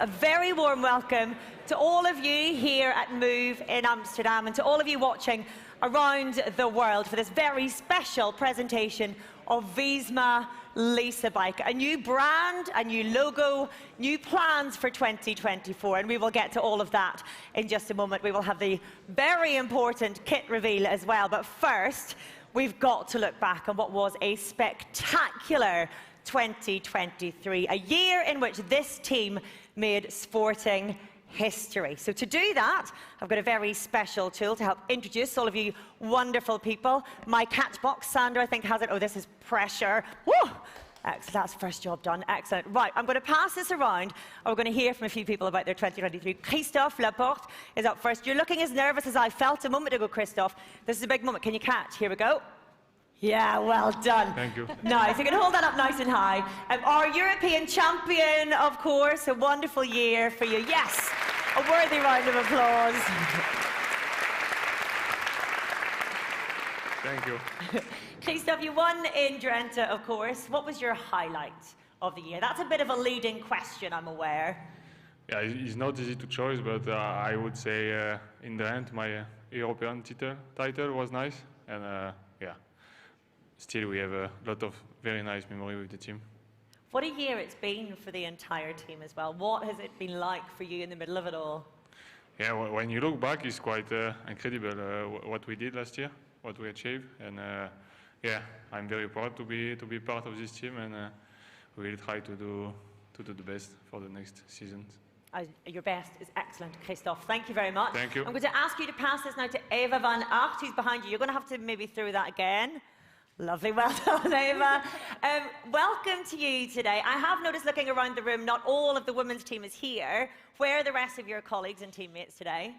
A very warm welcome to all of you here at Move in Amsterdam and to all of you watching around the world for this very special presentation of Visma Lease bike. A new brand, a new logo, new plans for 2024, and we will get to all of that in just a moment. We will have the very important kit reveal as well, but first we've got to look back on what was a spectacular 2023, a year in which this team made sporting history. So to do that, I've got a very special tool to help introduce all of you wonderful people. My catchbox, Sandra, I think has it. Oh, this is pressure. Woo! Excellent. That's the first job done. Excellent. Right, I'm going to pass this around. We're going to hear from a few people about their 2023. Christophe Laporte is up first. You're looking as nervous as I felt a moment ago, Christophe. This is a big moment. Can you catch? Here we go. Yeah, well done. Thank you. Nice. You can hold that up nice and high. Our European champion, of course, a wonderful year for you. Yes, a worthy round of applause. Thank you. Christophe, you won in Drenthe, of course. What was your highlight of the year? That's a bit of a leading question, I'm aware. Yeah, it's not easy to choose, but I would say in the end, my European title was nice, and yeah. Still, we have a lot of very nice memory with the team. What a year it's been for the entire team as well. What has it been like for you in the middle of it all? Yeah, when you look back, it's quite incredible what we did last year, what we achieved, and yeah, I'm very proud to be part of this team, and we will try to do the best for the next seasons. Your best is excellent, Christophe. Thank you very much. Thank you. I'm going to ask you to pass this now to Eva van Aert, who's behind you. You're going to have to maybe throw that again. Lovely, well done, Eva. Welcome to you today. I have noticed looking around the room, not all of the women's team is here. Where are the rest of your colleagues and teammates today?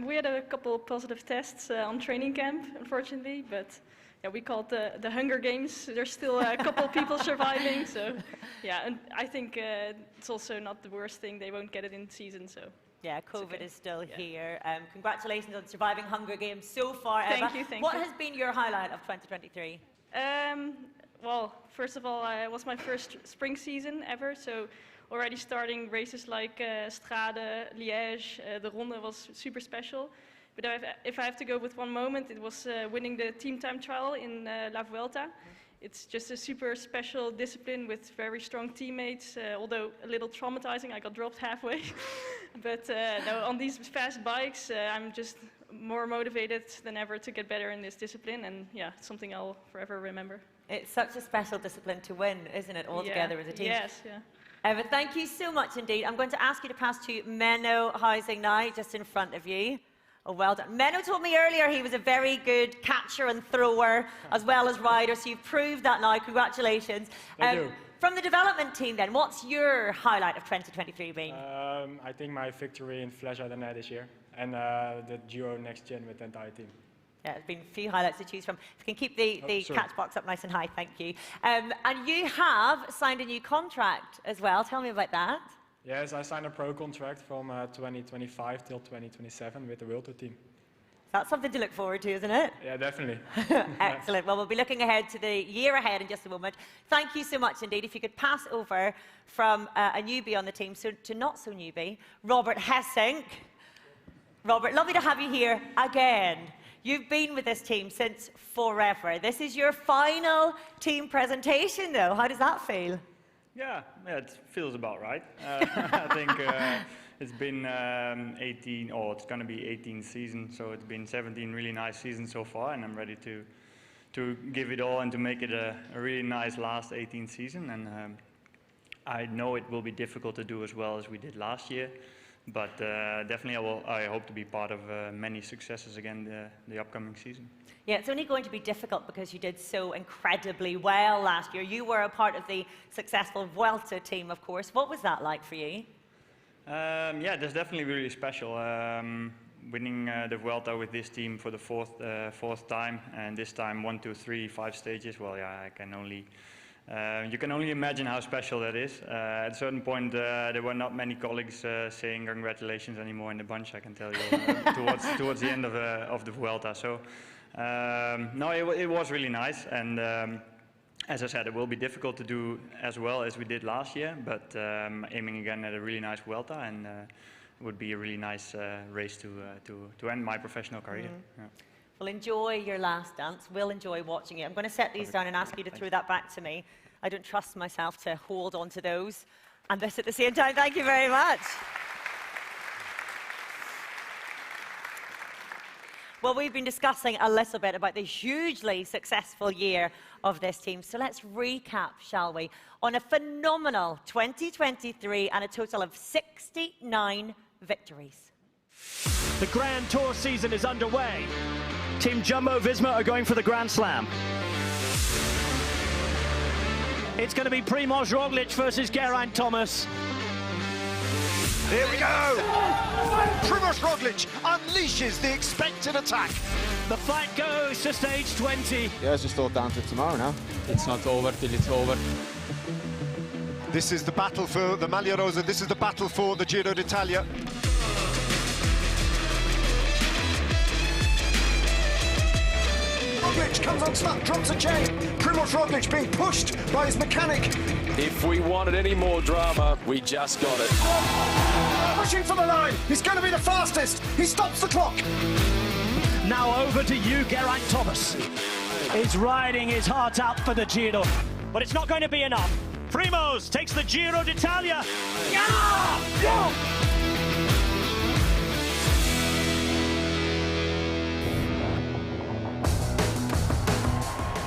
We had a couple positive tests on training camp, unfortunately, but yeah, we called the Hunger Games. There's still a couple of people surviving, so yeah, and I think it's also not the worst thing. They won't get it in season, so. Yeah, COVID is still here. Congratulations on surviving Hunger Games so far, Eva. Thank you, thank you. What has been your highlight of 2023? Well, first of all, it was my first spring season ever, so already starting races like Strade, Liège, the Ronde was super special. But if I have to go with one moment, it was winning the team time trial in La Vuelta. It's just a super special discipline with very strong teammates, although a little traumatizing. I got dropped halfway. But no, on these fast bikes, I'm just more motivated than ever to get better in this discipline. And yeah, it's something I'll forever remember. It's such a special discipline to win, isn't it, all together as a team? Yes, yeah. Eva, thank you so much indeed. I'm going to ask you to pass to Menno Huizing now, just in front of you. Oh, well done. Menno told me earlier he was a very good catcher and thrower, as well as rider, so you've proved that now. Congratulations. Thank you. From the development team then, what's your highlight of 2023 been? I think my victory in Flash Ardennes this year, and the duo next gen with the entire team. Yeah, there's been a few highlights to choose from. If you can keep the catch box up nice and high, thank you. And you have signed a new contract as well. Tell me about that. Yes, I signed a pro contract from 2025 till 2027 with the World Tour team. That's something to look forward to, isn't it? Yeah, definitely. Excellent. Well, we'll be looking ahead to the year ahead in just a moment. Thank you so much indeed. If you could pass over from a newbie on the team to not so newbie, Robert Hessink. Robert, lovely to have you here again. You've been with this team since forever. This is your final team presentation, though. How does that feel? Yeah, it feels about right. I think it's been 18, or it's going to be 18 seasons, so it's been 17 really nice seasons so far, and I'm ready to give it all and to make it a really nice last 18 season. And I know it will be difficult to do as well as we did last year, but definitely I hope to be part of many successes again the upcoming season. Yeah, it's only going to be difficult because you did so incredibly well last year. You were a part of the successful Vuelta team, of course. What was that like for you? Yeah, that's definitely really special. Winning the Vuelta with this team for the fourth time, and this time 1, 2, 3, 5 stages. Well, yeah, I can only you can only imagine how special that is. At a certain point, there were not many colleagues saying congratulations anymore in the bunch. I can tell you towards the end of the Vuelta. So no, it was really nice, and as I said, it will be difficult to do as well as we did last year, but aiming again at a really nice Vuelta, and it would be a really nice race to end my professional career. Yeah. Well, enjoy your last dance. We'll enjoy watching it. I'm going to set these down and ask you to throw that back to me. I don't trust myself to hold on to those and this at the same time. Thank you very much. Well, we've been discussing a little bit about the hugely successful year of this team. So let's recap, shall we, on a phenomenal 2023 and a total of 69 victories. The Grand Tour season is underway. Team Jumbo-Visma are going for the Grand Slam. It's going to be Primož Roglič versus Geraint Thomas. Here we go! Primož Roglič unleashes the expected attack. The fight goes to stage 20. Yeah, it's just all down to tomorrow now. It's not over till it's over. This is the battle for the Maglia Rosa. This is the battle for the Giro d'Italia. Roglič comes unstuck, drops a chain. Primož Roglič being pushed by his mechanic. If we wanted any more drama, we just got it. Pushing for the line. He's going to be the fastest. He stops the clock. Now over to you, Geraint Thomas. He's riding his heart out for the Giro, but it's not going to be enough. Primož takes the Giro d'Italia. Yeah! Yeah!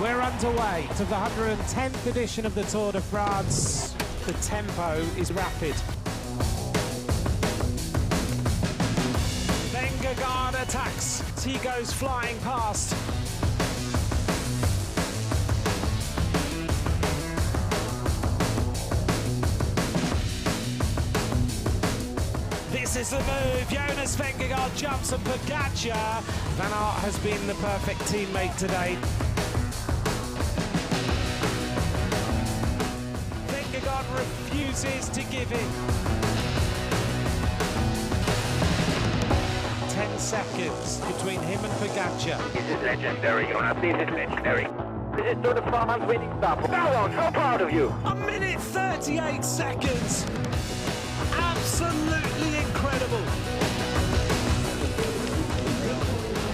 We're underway to the 110th edition of the Tour de France. The tempo is rapid. Vingegaard attacks as he goes flying past. This is the move. Jonas Vingegaard jumps and Pogačar. Van Aert has been the perfect teammate today. Vingegaard refuses to give in. 10 seconds between him and Pogačar. This is legendary, Jonas. This is legendary. This is Tour de France winning stuff. Ballon, so proud of you. 1 minute 38 seconds. Absolutely incredible.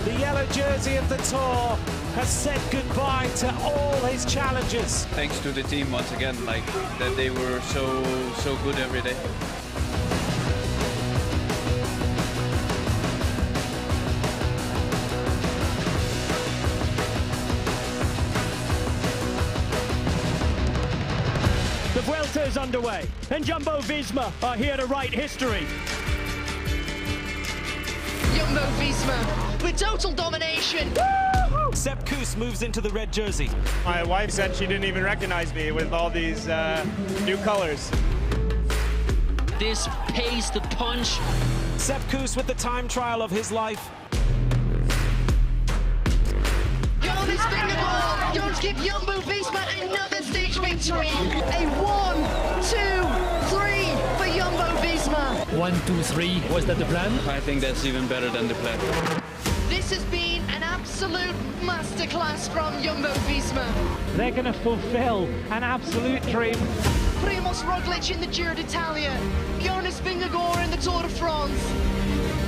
The yellow jersey of the Tour has said goodbye to all his challengers. Thanks to the team once again, like that they were so good every day. The Vuelta is underway, and Jumbo-Visma are here to write history. Jumbo-Visma with total domination. Sepp Kuss moves into the red jersey. My wife said she didn't even recognize me with all these new colors. This pace, the punch. Sepp Kuss with the time trial of his life. Jonas Vingegaard going to give Jumbo-Visma another stage victory. A 1, 2, 3 for Jumbo-Visma. 1, 2, 3. Was that the plan? I think that's even better than the plan. This has been an absolute masterclass from Jumbo-Visma. They're going to fulfill an absolute dream. Primož Roglič in the Giro d'Italia. Jonas Vingegaard in the Tour de France.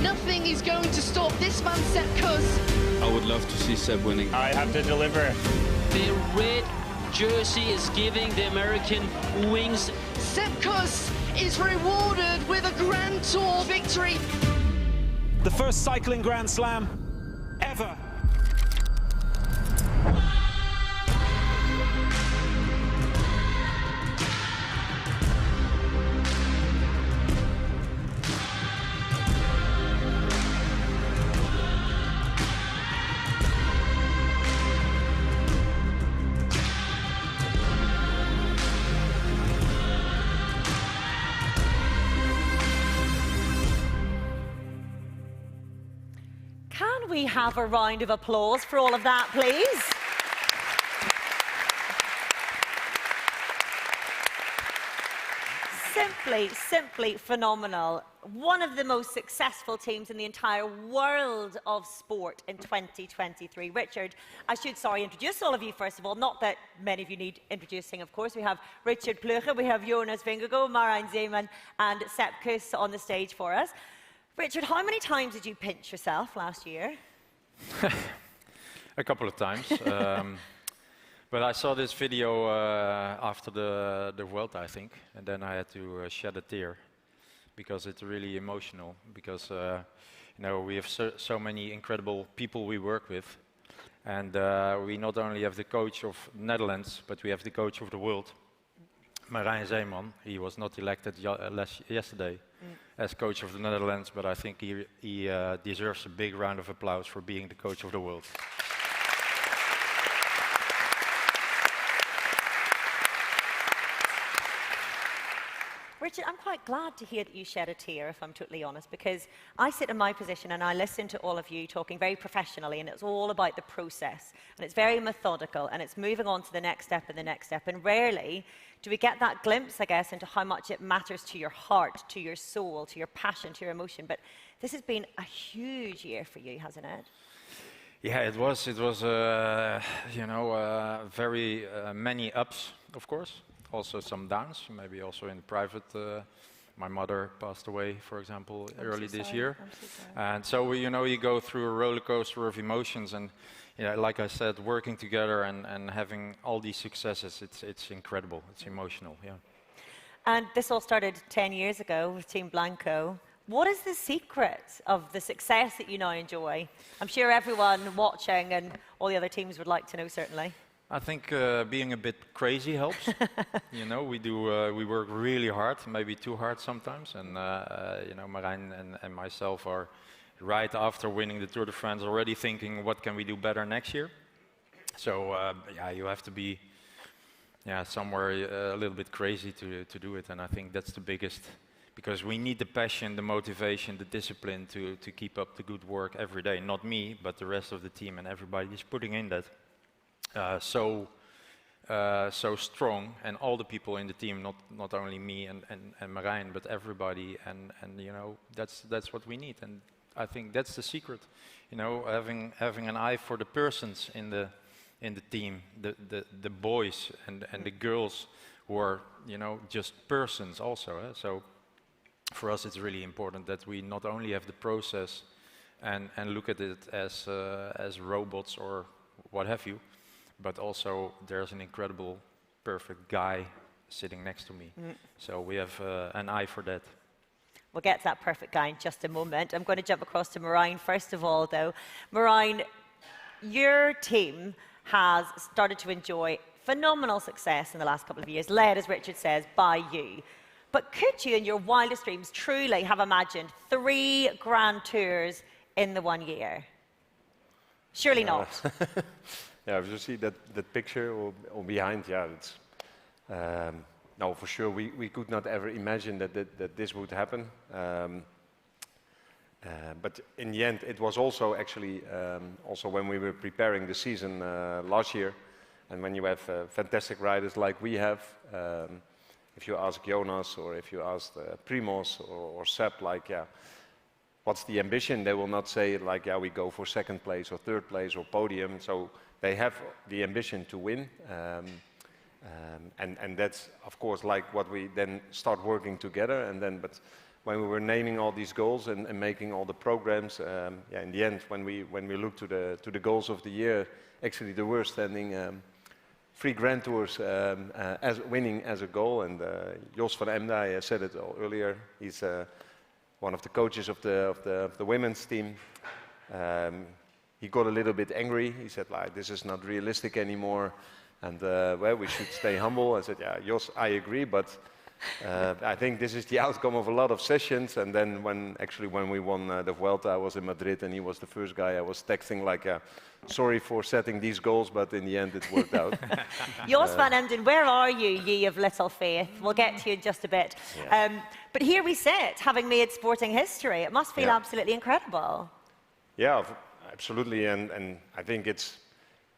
Nothing is going to stop this man, Sepp Kuss. I would love to see Seb winning. I have to deliver. The red jersey is giving the American wings. Sepp Kuss is rewarded with a Grand Tour victory. The first cycling Grand Slam ever. Can we have a round of applause for all of that, please? simply phenomenal. One of the most successful teams in the entire world of sport in 2023. Richard, I should, introduce all of you first of all. Not that many of you need introducing, of course. We have Richard Plucher, we have Jonas Vingegaard, Marijn Zeeman, and Sepp Kuss on the stage for us. Richard, how many times did you pinch yourself last year? A couple of times. But I saw this video after the Vuelta, I think, and then I had to shed a tear because it's really emotional. Because you know, we have so many incredible people we work with, and we not only have the coach of Netherlands, but we have the coach of the world, Marijn Zeeman. He was not elected yesterday as coach of the Netherlands, but I think he deserves a big round of applause for being the coach of the world. Richard, I'm quite glad to hear that you shed a tear, if I'm totally honest, because I sit in my position and I listen to all of you talking very professionally, and it's all about the process, and it's very methodical, and it's moving on to the next step and the next step, and rarely do we get that glimpse, I guess, into how much it matters to your heart, to your soul, to your passion, to your emotion. But this has been a huge year for you, hasn't it? Yeah, it was. It was, you know, very many ups, of course. Also some downs, maybe also in private. My mother passed away, for example, early this year. And so, you know, you go through a roller coaster of emotions, and you know, like I said, working together and having all these successes, it's incredible, it's emotional, yeah. And this all started 10 years ago with Team Blanco. What is the secret of the success that you now enjoy? I'm sure everyone watching and all the other teams would like to know, certainly. I think being a bit crazy helps. You know, we work really hard, maybe too hard sometimes. And you know, Marijn and myself are right after winning the Tour de France already thinking, what can we do better next year? So yeah, you have to be somewhere a little bit crazy to do it. And I think that's the biggest, because we need the passion, the motivation, the discipline to keep up the good work every day. Not me, but the rest of the team, and everybody is putting in that. So strong, and all the people in the team, not only me and Marijn, but everybody, and you know, that's what we need, and I think that's the secret, you know, having an eye for the persons in the team, the boys and the girls who are, you know, just persons also. So for us, it's really important that we not only have the process and look at it as robots or what have you, but also there's an incredible, perfect guy sitting next to me. So we have an eye for that. We'll get to that perfect guy in just a moment. I'm going to jump across to Marijn first of all, though. Marijn, your team has started to enjoy phenomenal success in the last couple of years, led, as Richard says, by you. But could you, in your wildest dreams, truly have imagined 3 Grand Tours in the 1 year? Surely not. Yeah, if you see that picture or behind, yeah, it's no, for sure we could not ever imagine that this would happen. But in the end, it was also actually also when we were preparing the season last year, and when you have fantastic riders like we have, if you ask Jonas or if you ask Primoz or Sepp, like, yeah, what's the ambition? They will not say like, yeah, we go for 2nd place or 3rd place or podium. So they have the ambition to win, and that's of course like what we then start working together. And then, but when we were naming all these goals and making all the programs, yeah, in the end, when we look to the goals of the year, actually the were standing 3 Grand Tours as winning as a goal. And Jos van Emden, I said it earlier, he's one of the coaches of the women's team. He got a little bit angry. He said, like, this is not realistic anymore, and well, we should stay humble. I said, yeah, Jos, I agree, but I think this is the outcome of a lot of sessions. And then when we won the Vuelta, I was in Madrid, and he was the first guy I was texting, like, sorry for setting these goals, but in the end it worked out. Jos van Emden, where are you, ye of little faith? We'll get to you in just a bit. Yeah. But here we sit, having made sporting history. It must feel absolutely incredible. Yeah. Absolutely, and I think it's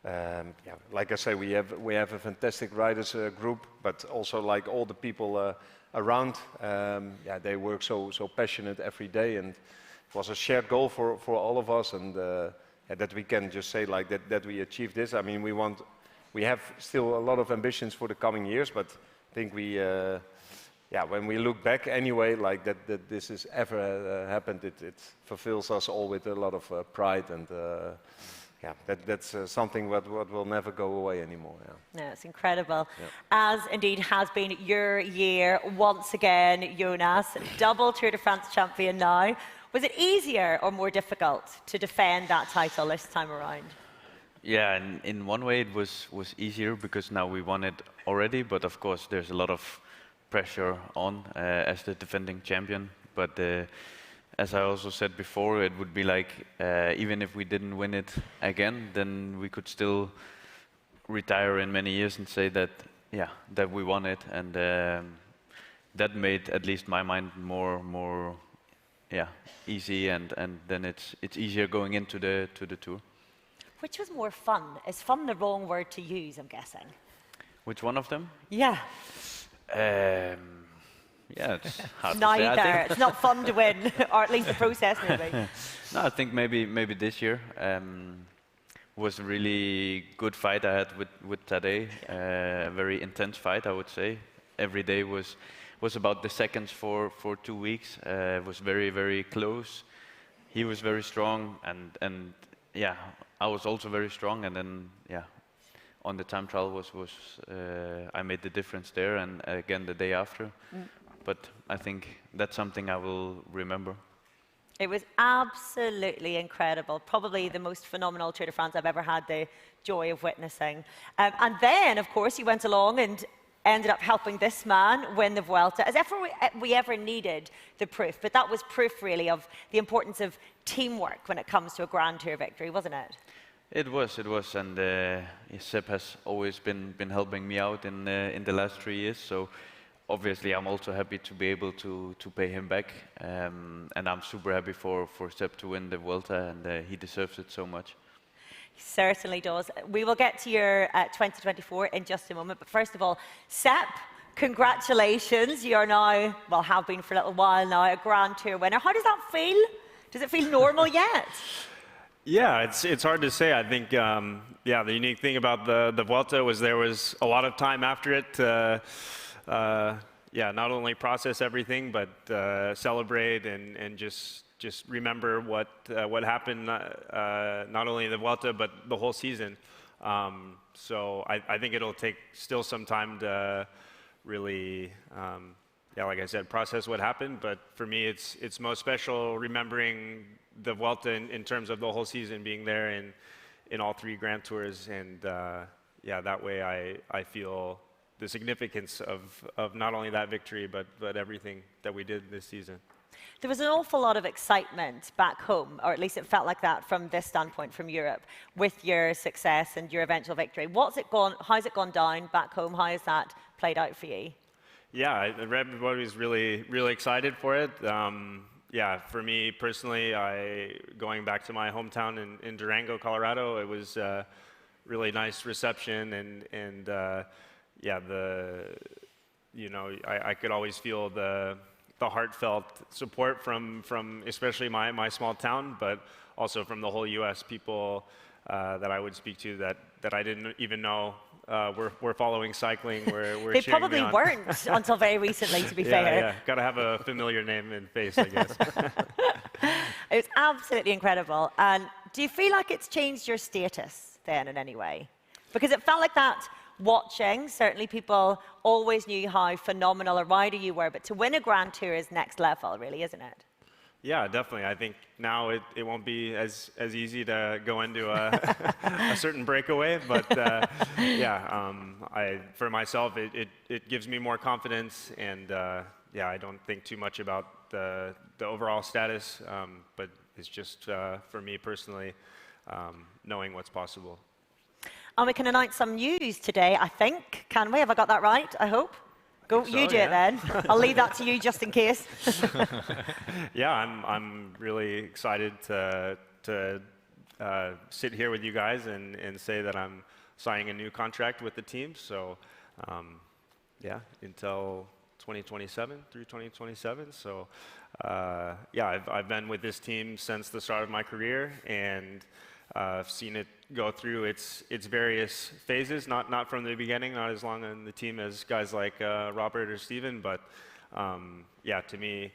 yeah, like I say, we have a fantastic riders group, but also like all the people around. Yeah, they work so passionate every day, and it was a shared goal for all of us, and yeah, that we can just say like that we achieved this. I mean, we have still a lot of ambitions for the coming years, but I think we, yeah, when we look back anyway, like that this has ever happened, it fulfills us all with a lot of pride, and yeah, that's something what will never go away anymore. Yeah. No, it's incredible. Yeah. As indeed has been your year once again, Jonas, double Tour de France champion now. Was it easier or more difficult to defend that title this time around? Yeah, in one way it was easier because now we won it already, but of course there's a lot of pressure on as the defending champion. But as I also said before, it would be like even if we didn't win it again, then we could still retire in many years and say that, yeah, that we won it, and that made at least my mind more yeah, easy, and then it's easier going into the tour. Which was more fun? Is fun the wrong word to use, I'm guessing? Which one of them? Yeah. Yeah, it's hard Neither. to say. It's not fun to win, or at least the process maybe. No, I think maybe this year was a really good fight I had with Tadej. A very intense fight, I would say. Every day was about the seconds for 2 weeks. It was very close. He was very strong, and yeah, I was also very strong. And then yeah, on the time trial was I made the difference there, and again the day after. But I think that's something I will remember. It was absolutely incredible. Probably the most phenomenal Tour de France I've ever had the joy of witnessing. And then, of course, you went along and ended up helping this man win the Vuelta, as if we ever needed the proof. But that was proof, really, of the importance of teamwork when it comes to a Grand Tour victory, wasn't it? It was, and Seb has always been helping me out in the last 3 years. So obviously, I'm also happy to be able to pay him back, and I'm super happy for Seb to win the Vuelta, and he deserves it so much. He certainly does. We will get to your 2024 in just a moment, but first of all, Seb, congratulations. You are now, well, have been for a little while now, a Grand Tour winner. How does that feel? Does it feel normal yet? Yeah, it's hard to say. I think, yeah, the unique thing about the Vuelta was there was a lot of time after it to, yeah, not only process everything, but celebrate and just remember what happened, not only in the Vuelta, but the whole season. So I think it'll take still some time to really, yeah, like I said, process what happened. But for me, it's most special remembering the Vuelta in terms of the whole season, being there in all 3 Grand Tours. And yeah, that way I feel the significance of not only that victory, but everything that we did this season. There was an awful lot of excitement back home, or at least it felt like that from this standpoint from Europe, with your success and your eventual victory. How's it gone down back home? How has that played out for you? Yeah, everybody was really excited for it. Yeah, for me personally, going back to my hometown in Durango, Colorado, it was a really nice reception, and yeah, you know, I could always feel the heartfelt support from especially my small town, but also from the whole U.S. people that I would speak to that I didn't even know were following cycling. Were they probably weren't until very recently, to be fair. Yeah, got to have a familiar name and face, I guess. It was absolutely incredible. And do you feel like it's changed your status then in any way? Because it felt like that watching, certainly people always knew how phenomenal a rider you were, but to win a Grand Tour is next level, really, isn't it? Yeah, definitely. I think now it won't be as easy to go into a certain breakaway, but yeah, for myself, it gives me more confidence, and yeah, I don't think too much about the overall status, but it's just for me personally, knowing what's possible. And we can announce some news today, I think. Can we? Have I got that right? I hope. Go, so, you do yeah. it then. I'll leave that to you just in case. Yeah, I'm really excited to sit here with you guys and say that I'm signing a new contract with the team. So, yeah, until 2027, through 2027. So yeah, I've been with this team since the start of my career, and I've seen it go through its various phases, not from the beginning, not as long on the team as guys like Robert or Steven, but yeah, to me,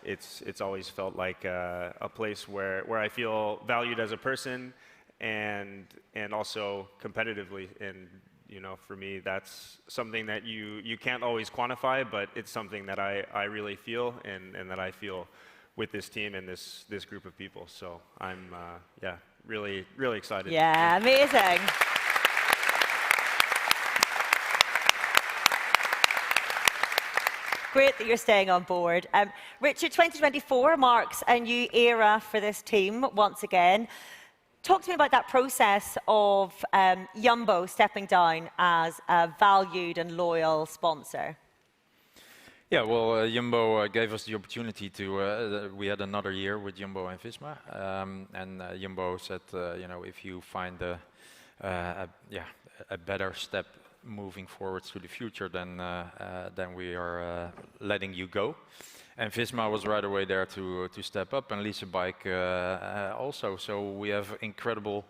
it's always felt like a place where I feel valued as a person, and also competitively. And you know, for me, that's something that you can't always quantify, but it's something that I really feel, and that I feel with this team and this group of people. So I'm yeah, really excited. Yeah, amazing. Great that you're staying on board. Richard, 2024 marks a new era for this team once again. Talk to me about that process of Jumbo stepping down as a valued and loyal sponsor. Yeah, well, Jumbo gave us the opportunity to, we had another year with Jumbo and Visma, and Jumbo said, you know, if you find a better step moving forward to the future, then we are letting you go. And Visma was right away there to step up, and Lease also. So we have incredible,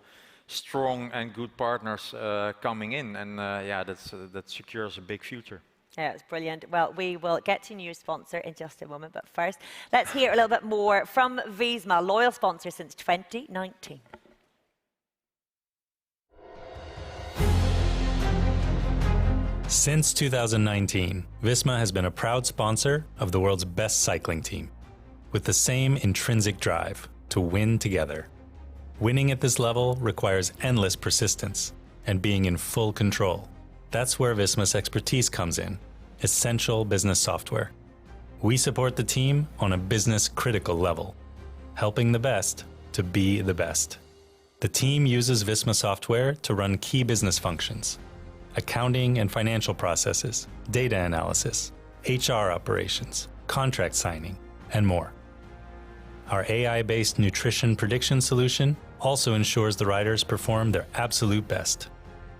strong and good partners coming in, and yeah, that secures a big future. Yeah, it's brilliant. Well, we will get to new sponsor in just a moment, but first, let's hear a little bit more from Visma, loyal sponsor since 2019. Since 2019, Visma has been a proud sponsor of the world's best cycling team, with the same intrinsic drive to win together. Winning at this level requires endless persistence and being in full control. That's where Visma's expertise comes in, essential business software. We support the team on a business-critical level, helping the best to be the best. The team uses Visma software to run key business functions: accounting and financial processes, data analysis, HR operations, contract signing, and more. Our AI-based nutrition prediction solution also ensures the riders perform their absolute best.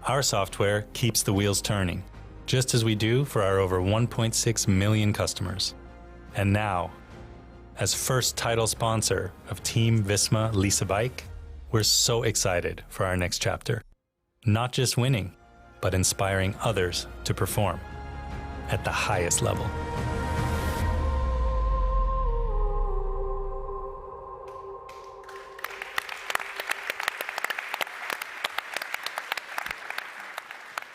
Our software keeps the wheels turning, just as we do for our over 1.6 million customers. And now, as first title sponsor of Team Visma Lease, we're so excited for our next chapter. Not just winning, but inspiring others to perform at the highest level.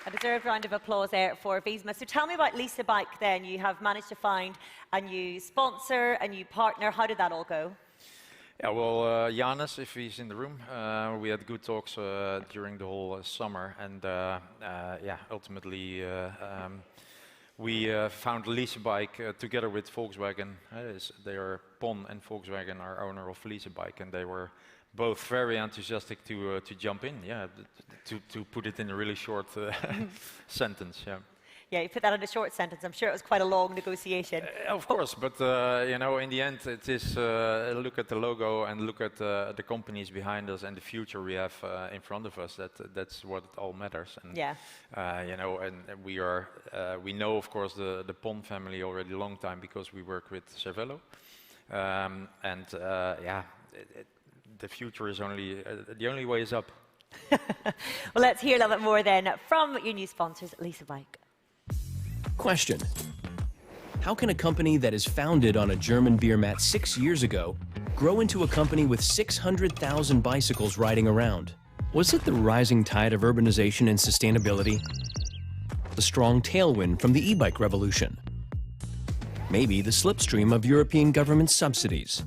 A deserved round of applause there for Visma. So tell me about Lease then. You have managed to find a new sponsor, a new partner. How did that all go? Yeah, well, Janus, if he's in the room, we had good talks during the whole summer, and yeah, ultimately we found Lease together with Volkswagen. They are Pon and Volkswagen are owner of Lease, and they were both very enthusiastic to jump in. Yeah, to put it in a really short sentence. Yeah. Yeah, you put that in a short sentence. I'm sure it was quite a long negotiation. Of course, but you know, in the end, it is look at the logo and look at the companies behind us and the future we have in front of us. That's what all matters. And, yeah. You know, and we know, of course, the Pon family already a long time because we work with Cervelo, and yeah, the future is only the only way is up. Well, let's hear a little bit more then from your new sponsors, Lease. Question: how can a company that is founded on a German beer mat 6 years ago grow into a company with 600,000 bicycles riding around? Was it the rising tide of urbanization and sustainability? The strong tailwind from the e-bike revolution? Maybe the slipstream of European government subsidies?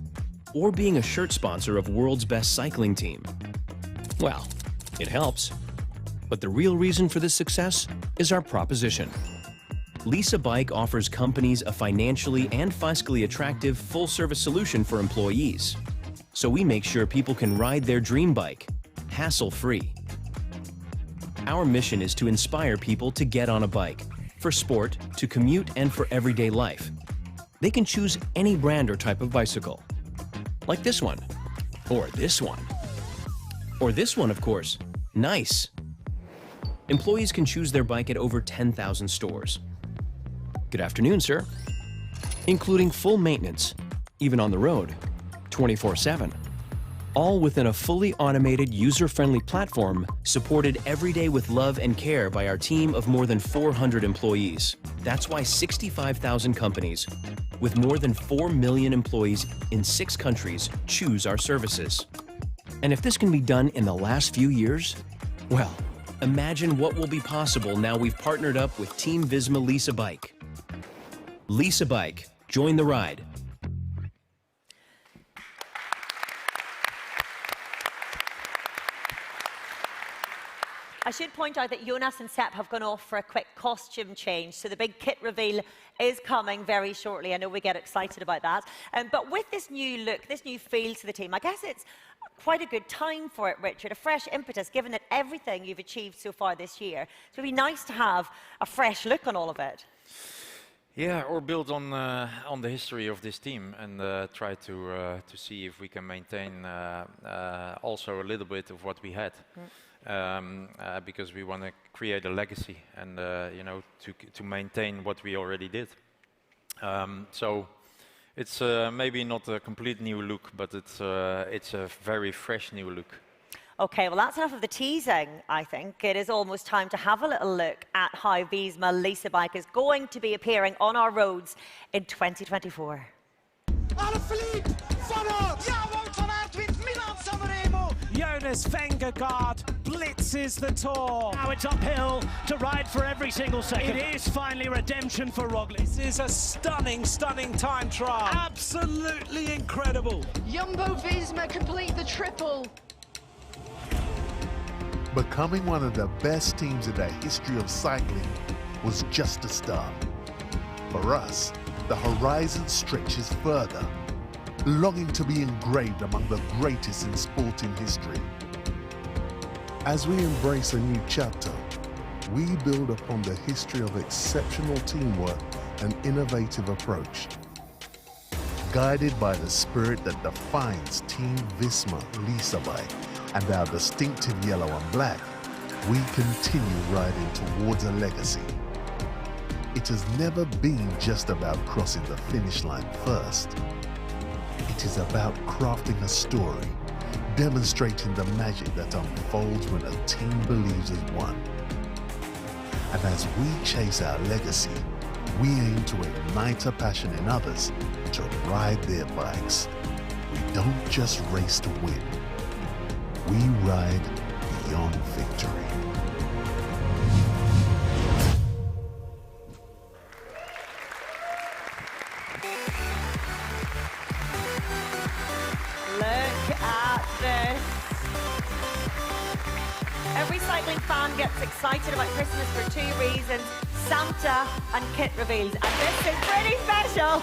Or being a shirt sponsor of world's best cycling team? Well, it helps. But the real reason for this success is our proposition. Lease offers companies a financially and fiscally attractive full-service solution for employees. So we make sure people can ride their dream bike, hassle-free. Our mission is to inspire people to get on a bike, for sport, to commute, and for everyday life. They can choose any brand or type of bicycle. Like this one, or this one, or this one, of course. Nice! Employees can choose their bike at over 10,000 stores. Good afternoon, sir. Including full maintenance, even on the road, 24/7. All within a fully automated, user-friendly platform supported every day with love and care by our team of more than 400 employees. That's why 65,000 companies with more than 4 million employees in 6 countries choose our services. And if this can be done in the last few years, well, imagine what will be possible now we've partnered up with Team Visma Lease a Bike. Lease a Bike. Join the ride. I should point out that Jonas and Sepp have gone off for a quick costume change, so the big kit reveal is coming very shortly. I know we get excited about that. But with this new look, this new feel to the team, I guess it's quite a good time for it, Richard, a fresh impetus, given that everything you've achieved so far this year. So it'd be nice to have a fresh look on all of it. Yeah, or build on the history of this team and try to see if we can maintain also a little bit of what we had. Because we want to create a legacy and to maintain what we already did. So it's maybe not a complete new look, but it's a very fresh new look. Okay, well that's enough of the teasing, I think. It is almost time to have a little look at how Visma Lease a Bike is going to be appearing on our roads in 2024. Jonas Vingegaard blitzes the Tour. Now it's uphill to ride for every single second. It is finally redemption for Roglic. This is a stunning, stunning time trial. Absolutely incredible. Jumbo-Visma complete the triple. Becoming one of the best teams in the history of cycling was just a start. For us, the horizon stretches further, longing to be engraved among the greatest in sporting history. As we embrace a new chapter, we build upon the history of exceptional teamwork and innovative approach. Guided by the spirit that defines Team Visma Lease a Bike and our distinctive yellow and black, we continue riding towards a legacy. It has never been just about crossing the finish line first. It is about crafting a story, demonstrating the magic that unfolds when a team believes as one. And as we chase our legacy, we aim to ignite a passion in others to ride their bikes. We don't just race to win. We ride beyond victory. Look at this. Every cycling fan gets excited about Christmas for 2 reasons: Santa and kit reveals. And this is pretty special.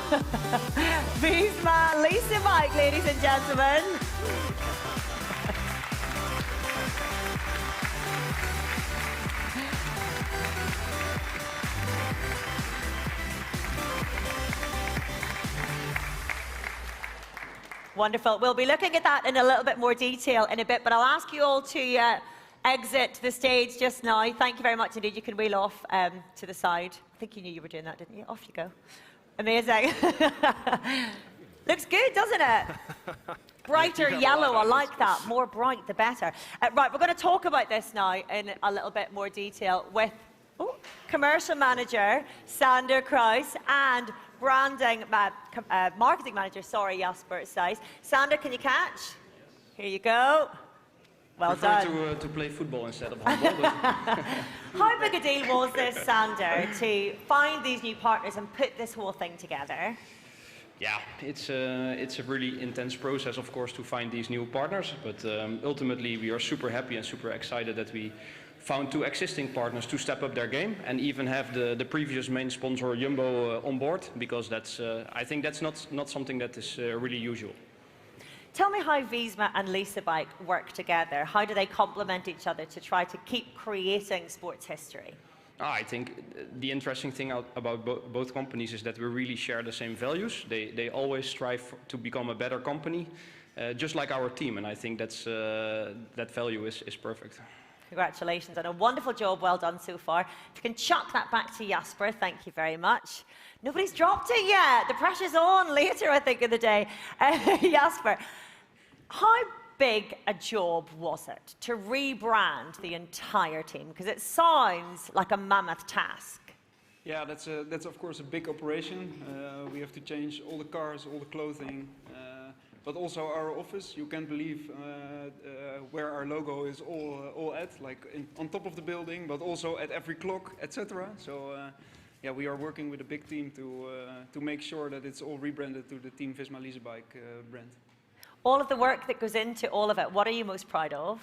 Visma Lease a Bike, ladies and gentlemen. Wonderful. We'll be looking at that in a little bit more detail in a bit, but I'll ask you all to exit the stage just now. Thank you very much indeed. You can wheel off to the side. I think you knew you were doing that, didn't you? Off you go. Amazing. Looks good, doesn't it? Brighter yellow, I like that. More bright, the better. Right, we're going to talk about this now in a little bit more detail with commercial manager Sander Kraus and branding, marketing manager, Jasper Seis. Sander, can you catch? Here you go. Well done. To play football instead of handball. How big a deal was this, Sander, to find these new partners and put this whole thing together? Yeah, it's a really intense process, of course, to find these new partners. But ultimately, we are super happy and super excited that we found 2 existing partners to step up their game and even have the previous main sponsor Jumbo on board, because that's I think that's not something that is really usual. Tell me how Visma and Lease a Bike work together. How do they complement each other to try to keep creating sports history? I think the interesting thing about both companies is that we really share the same values. They always strive to become a better company, just like our team, and I think that value is perfect. Congratulations on a wonderful job. Well done so far. If you can chuck that back to Jasper, thank you very much. Nobody's dropped it yet. The pressure's on later, I think, in the day. Jasper, how big a job was it to rebrand the entire team? Because it sounds like a mammoth task. Yeah, that's of course a big operation. We have to change all the cars, all the clothing, but also our office. You can't believe where our logo is all at, like on top of the building, but also at every clock, etc. So yeah, we are working with a big team to make sure that it's all rebranded to the Team Visma Lease brand. All of the work that goes into all of it, what are you most proud of?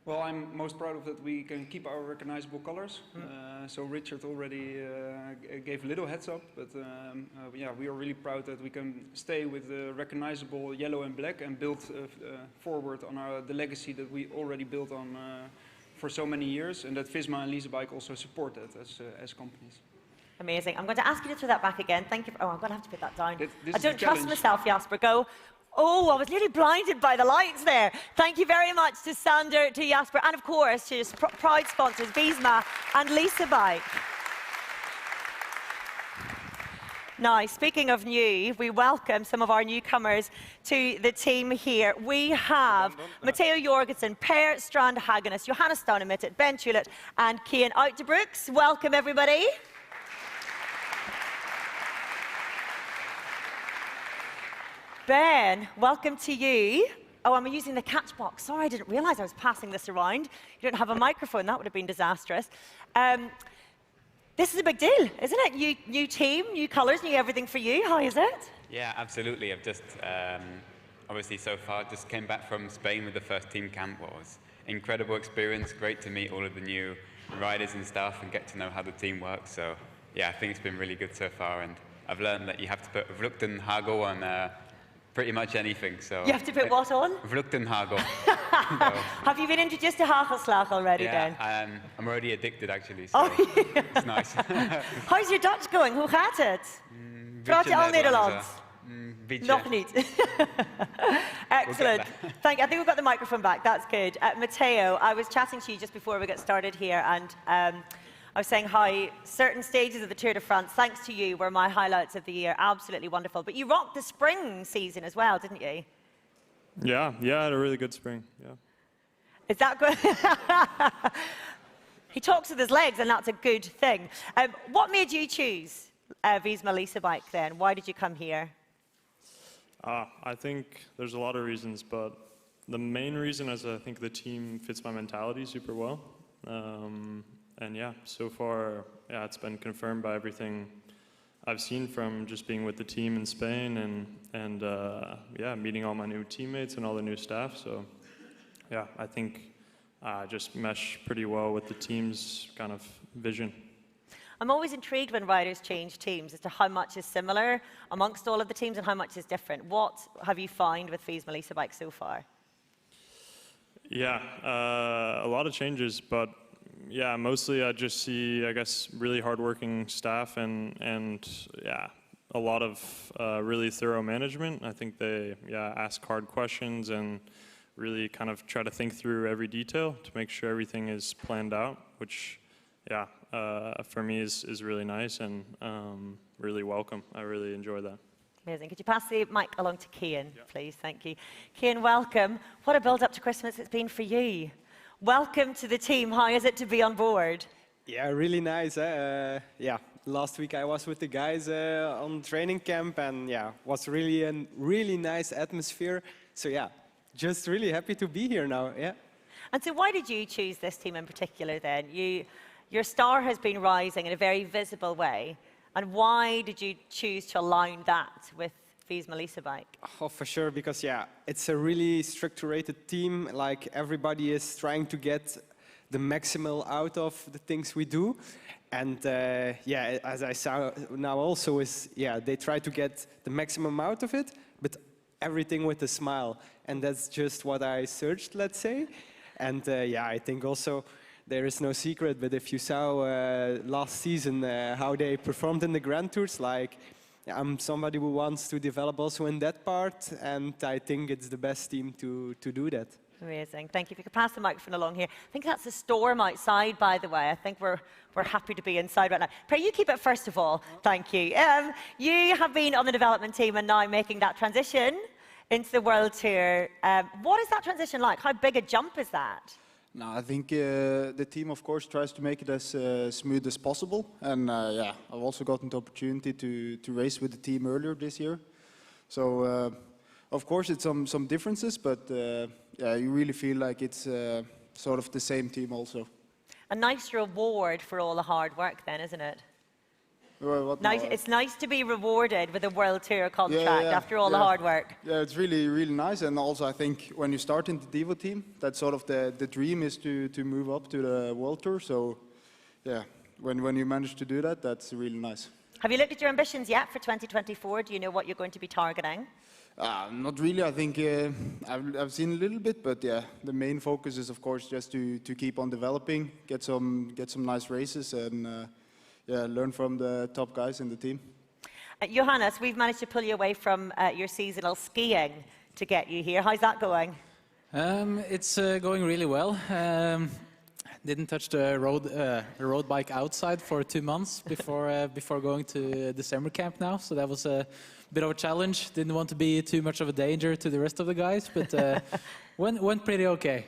Well, I'm most proud of that we can keep our recognizable colors. So Richard already gave a little heads up, but yeah, we are really proud that we can stay with the recognizable yellow and black and build forward on the legacy that we already built on for so many years, and that Visma and Leasebike also support that as companies. Amazing. I'm going to ask you to throw that back again. Thank you. Oh, I'm going to have to put that down. I don't trust challenge. myself, Jasper. Go. Oh, I was nearly blinded by the lights there. Thank you very much to Sander, to Jasper, and of course to his proud sponsors, Visma and Leasebike. Now, speaking of new, we welcome some of our newcomers to the team here. We have Matteo Jorgensen, Per Strand Hagenes, Johannes Staunemittet, Ben Tulet, and Kian Uiterbrooks. Welcome, everybody. Ben, welcome to you. Oh, I'm using the catch box. Sorry, I didn't realize I was passing this around. You don't have a microphone. That would have been disastrous. This is a big deal, isn't it? New team, new colors, new everything for you. How is it? Yeah, absolutely. I've just, obviously so far, just came back from Spain with the first team camp. It was incredible experience. Great to meet all of the new riders and stuff and get to know how the team works. So, yeah, I think it's been really good so far. And I've learned that you have to put Vluchten Hagel on pretty much anything. So you have to put what on? Vluchten Hagel. Have you been introduced to Hagelslag already, yeah, then? I'm already addicted, actually. So it's nice. How's your Dutch going? Hoe gaat het? Praat je al Nederlands? Nog niet. Excellent. Thank you. I think we've got the microphone back. That's good. Matteo, I was chatting to you just before we got started here, and I was saying how certain stages of the Tour de France, thanks to you, were my highlights of the year. Absolutely wonderful. But you rocked the spring season as well, didn't you? Yeah, I had a really good spring, yeah. Is that good? He talks with his legs, and that's a good thing. What made you choose Visma Leasebike then? Why did you come here? I think there's a lot of reasons, but the main reason is I think the team fits my mentality super well. And yeah, so far, yeah, it's been confirmed by everything I've seen from just being with the team in Spain and yeah, meeting all my new teammates and all the new staff. So yeah, I think just mesh pretty well with the team's kind of vision. I'm always intrigued when riders change teams as to how much is similar amongst all of the teams and how much is different. What have you found with Visma Leasebike so far? Yeah, a lot of changes, but yeah, mostly I just see, I guess, really hardworking staff and yeah, a lot of really thorough management. I think they ask hard questions and really kind of try to think through every detail to make sure everything is planned out, which yeah, for me is really nice and really welcome. I really enjoy that. Amazing. Could you pass the mic along to Kian, please? Thank you. Kian, welcome. What a build up to Christmas it's been for you. Welcome to the team. How is it to be on board? Yeah, really nice. Yeah, last week I was with the guys on training camp, and yeah, was really a really nice atmosphere. So yeah, just really happy to be here now. Yeah. And so, why did you choose this team in particular? Then your star has been rising in a very visible way, and why did you choose to align that with Visma Leasebike? Oh, for sure, because yeah, it's a really structured team. Like everybody is trying to get the maximal out of the things we do, and yeah, as I saw now also is they try to get the maximum out of it, but everything with a smile, and that's just what I searched, let's say, and yeah, I think also. There is no secret, but if you saw last season how they performed in the Grand Tours, like I'm somebody who wants to develop also in that part, and I think it's the best team to do that. Amazing. Thank you. If you could pass the microphone along here. I think that's the storm outside, by the way. I think we're happy to be inside right now. Pray you keep it first of all. Thank you. You have been on the development team and now making that transition into the World Tour. What is that transition like? How big a jump is that? No, I think the team, of course, tries to make it as smooth as possible. And yeah, I've also gotten the opportunity to race with the team earlier this year. So, of course, it's some differences, but yeah, you really feel like it's sort of the same team also. A nice reward for all the hard work then, isn't it? Well, It's nice to be rewarded with a World Tour contract after all the hard work. Yeah, it's really, really nice. And also, I think when you start in the Devo team, that's sort of the dream is to move up to the World Tour. So, yeah, when you manage to do that, that's really nice. Have you looked at your ambitions yet for 2024? Do you know what you're going to be targeting? Not really. I think I've seen a little bit, but yeah, the main focus is, of course, just to keep on developing, get some nice races, and yeah, learn from the top guys in the team. Johannes, we've managed to pull you away from your seasonal skiing to get you here. How's that going? It's going really well. Didn't touch the road bike outside for 2 months before going to December camp now, so that was a bit of a challenge. Didn't want to be too much of a danger to the rest of the guys, but went pretty okay.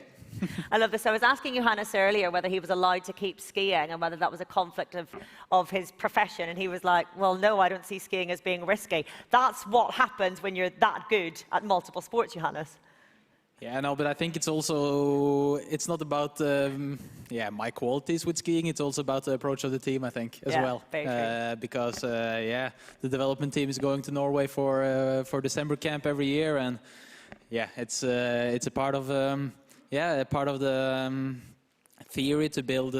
I love this. I was asking Johannes earlier whether he was allowed to keep skiing and whether that was a conflict of his profession, and he was like, well, no, I don't see skiing as being risky. That's what happens when you're that good at multiple sports, Johannes. Yeah, no, but I think it's also, it's not about my qualities with skiing, it's also about the approach of the team, I think, as well. Very true. Because, yeah, the development team is going to Norway for December camp every year, and yeah, it's a part of the theory to build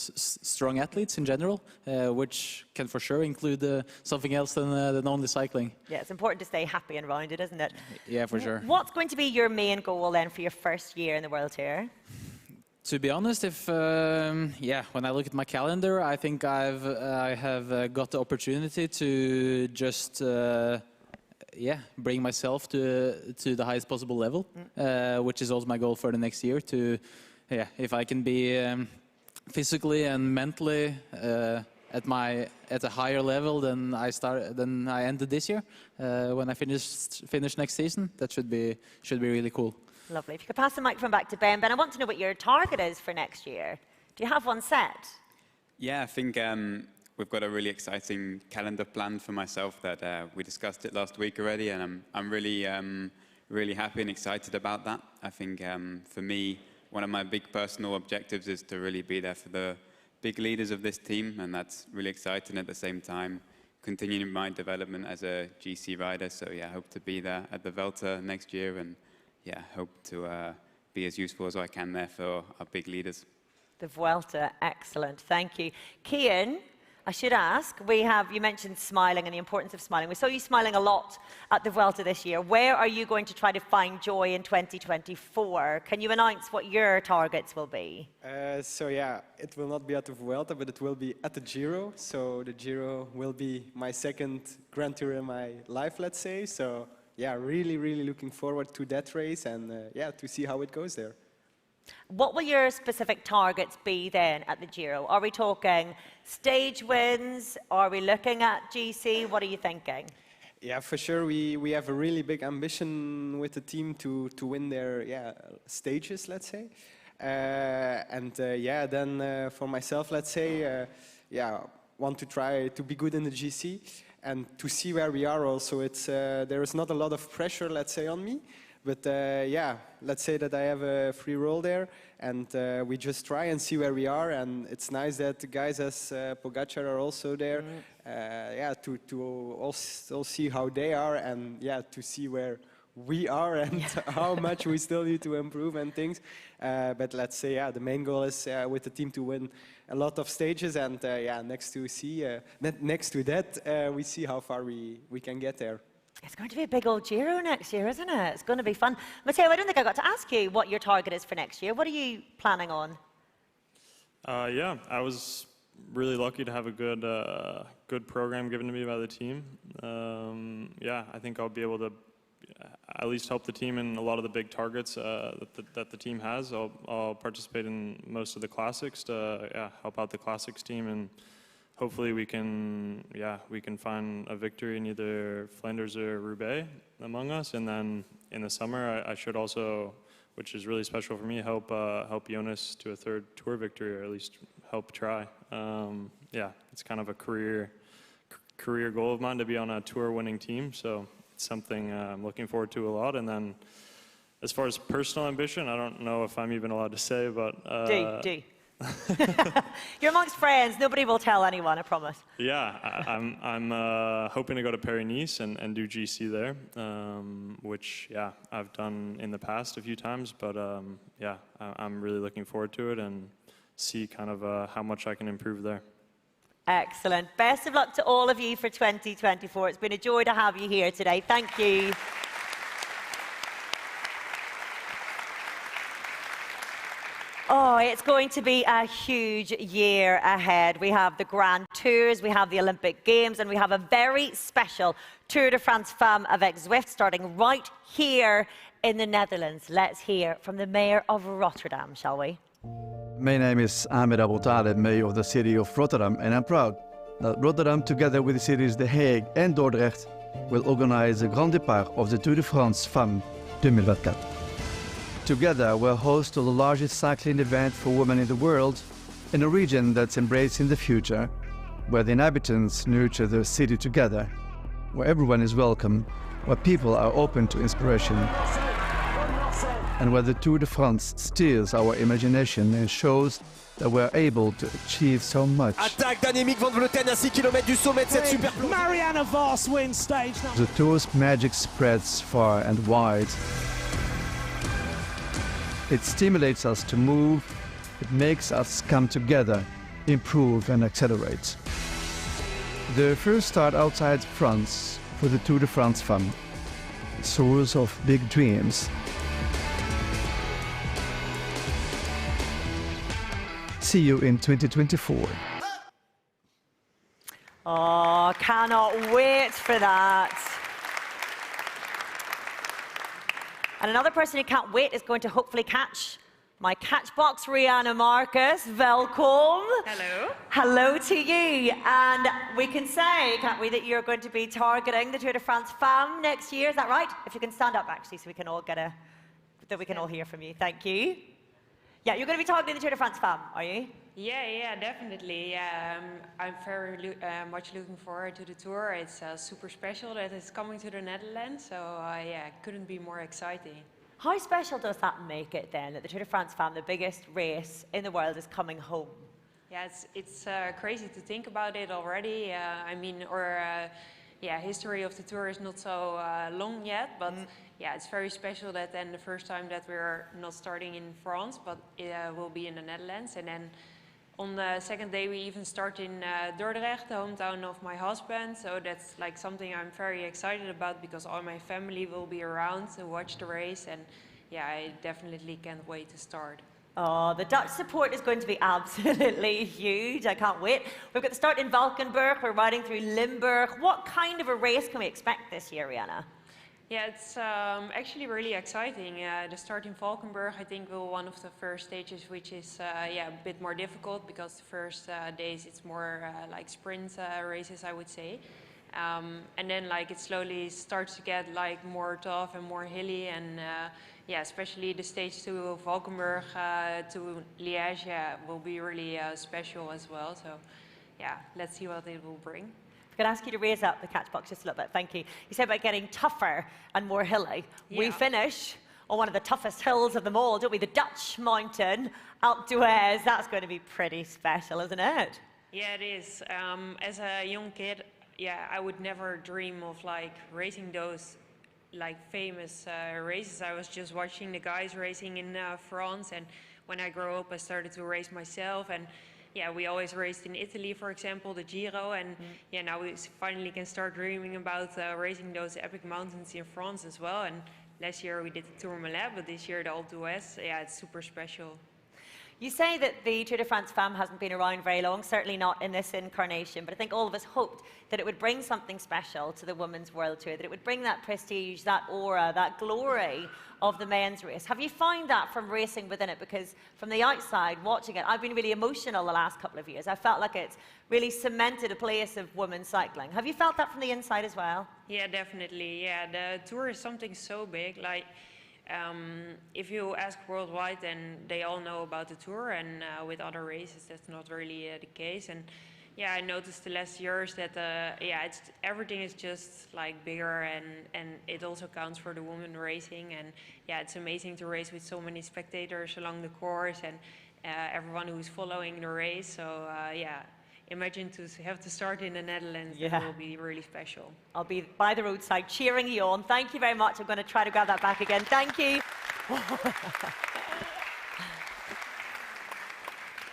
strong athletes in general, which can for sure include something else than only cycling. Yeah, it's important to stay happy and rounded, isn't it? Yeah, for sure. What's going to be your main goal then for your first year in the World Tour? To be honest, when I look at my calendar, I think I have got the opportunity to just bring myself to the highest possible level, which is also my goal for the next year. If I can be physically and mentally at a higher level than I ended this year, when I finish next season, that should be really cool. Lovely. If you could pass the microphone back to Ben. Ben, I want to know what your target is for next year. Do you have one set? Yeah, I think we've got a really exciting calendar planned for myself that we discussed it last week already, and I'm really happy and excited about that. I think for me, one of my big personal objectives is to really be there for the big leaders of this team, and that's really exciting. At the same time, continuing my development as a GC rider. So yeah, I hope to be there at the Vuelta next year, and yeah, hope to be as useful as I can there for our big leaders. The Vuelta, excellent. Thank you. Cian, I should ask, you mentioned smiling and the importance of smiling. We saw you smiling a lot at the Vuelta this year. Where are you going to try to find joy in 2024? Can you announce what your targets will be? So yeah, it will not be at the Vuelta, but it will be at the Giro. So the Giro will be my second Grand Tour in my life, let's say. So yeah, really, really looking forward to that race and to see how it goes there. What will your specific targets be then at the Giro? Are we talking stage wins? Are we looking at GC? What are you thinking? Yeah, for sure. We have a really big ambition with the team to win their stages, let's say. Then for myself, let's say, want to try to be good in the GC and to see where we are also. There is not a lot of pressure, let's say, on me. But let's say that I have a free role there, and we just try and see where we are. And it's nice that the guys as Pogacar are also there, to all see how they are, and to see where we are and how much we still need to improve and things. But let's say, the main goal is with the team to win a lot of stages, and next to that, we see how far we can get there. It's going to be a big old Giro next year, isn't it? It's going to be fun. Matteo, I don't think I got to ask you what your target is for next year. What are you planning on? I was really lucky to have a good program given to me by the team. I think I'll be able to at least help the team in a lot of the big targets that the team has. I'll participate in most of the classics to help out the classics team, and hopefully we can find a victory in either Flanders or Roubaix among us. And then in the summer, I should also, which is really special for me, help Jonas to a third Tour victory, or at least help try. It's kind of a career goal of mine to be on a Tour winning team. So it's something I'm looking forward to a lot. And then as far as personal ambition, I don't know if I'm even allowed to say, but... D. You're amongst friends. Nobody will tell anyone, I promise. Yeah, I'm hoping to go to Paris-Nice and do GC there, which, I've done in the past a few times. But, I'm really looking forward to it and see kind of how much I can improve there. Excellent. Best of luck to all of you for 2024. It's been a joy to have you here today. Thank you. Oh, it's going to be a huge year ahead. We have the Grand Tours, we have the Olympic Games, and we have a very special Tour de France Femmes avec Zwift starting right here in the Netherlands. Let's hear from the Mayor of Rotterdam, shall we? My name is Ahmed Abu Taleb, Mayor of the city of Rotterdam, and I'm proud that Rotterdam, together with the cities The Hague and Dordrecht, will organize the Grand Départ of the Tour de France Femmes 2024. Together, we're host to the largest cycling event for women in the world, in a region that's embracing the future, where the inhabitants nurture the city together, where everyone is welcome, where people are open to inspiration, and where the Tour de France steals our imagination and shows that we're able to achieve so much. Attaque d'Annemiek van Vleuten à 6 km du sommet de cette super plongeon. Marianne Vos wins stage. The Tour's magic spreads far and wide. It stimulates us to move, it makes us come together, improve and accelerate. The first start outside France for the Tour de France Femmes. Source of big dreams. See you in 2024. Oh, cannot wait for that. And another person who can't wait is going to hopefully catch my catchbox, Rihanna Marcus. Welcome. Hello. Hello to you. And we can say, can't we, that you're going to be targeting the Tour de France Femmes next year. Is that right? If you can stand up, actually, so we can all all hear from you. Thank you. Yeah, you're going to be targeting the Tour de France Femmes, are you? Yeah, definitely. I'm very much looking forward to the tour. It's super special that it's coming to the Netherlands, so couldn't be more exciting. How special does that make it then, that the Tour de France Femmes, the biggest race in the world, is coming home? Yeah, it's crazy to think about it already. History of the tour is not so long yet, but it's very special that then the first time that we're not starting in France, but it will be in the Netherlands. And then on the second day, we even start in Dordrecht, the hometown of my husband. So that's like something I'm very excited about because all my family will be around to watch the race. And I definitely can't wait to start. Oh, the Dutch support is going to be absolutely huge. I can't wait. We've got the start in Valkenburg. We're riding through Limburg. What kind of a race can we expect this year, Rihanna? Yeah, it's actually really exciting. The start in Valkenburg, I think, will be one of the first stages, which is a bit more difficult because the first days it's more like sprint races, I would say. And then it slowly starts to get more tough and more hilly, and especially the stage to Valkenburg to Liège will be really special as well. So let's see what it will bring. I'm going to ask you to raise up the catch box just a little bit. Thank you. You said about getting tougher and more hilly. Yeah. We finish on one of the toughest hills of them all, don't we? The Dutch mountain, Alpe d'Huez. That's going to be pretty special, isn't it? Yeah, it is. As a young kid, I would never dream of racing those famous races. I was just watching the guys racing in France, and when I grew up, I started to race myself. And we always raced in Italy, for example, the Giro, and now we finally can start dreaming about racing those epic mountains in France as well. And last year we did the Tourmalet, but this year the Alpe d'Huez, it's super special. You say that the Tour de France Femme hasn't been around very long, certainly not in this incarnation, but I think all of us hoped that it would bring something special to the Women's World Tour, that it would bring that prestige, that aura, that glory of the men's race. Have you found that from racing within it? Because from the outside, watching it, I've been really emotional the last couple of years. I felt like it's really cemented a place of women's cycling. Have you felt that from the inside as well? Yeah, definitely. Yeah, the Tour is something so big. Like, if you ask worldwide, then they all know about the Tour, and with other races, that's not really the case. And yeah, I noticed the last years that yeah, everything is just like bigger, and it also counts for the women racing. And yeah, it's amazing to race with so many spectators along the course, and everyone who's following the race. So yeah. Imagine to have to start in the Netherlands. Yeah. It will be really special. I'll be by the roadside cheering you on. Thank you very much. I'm going to try to grab that back again. Thank you.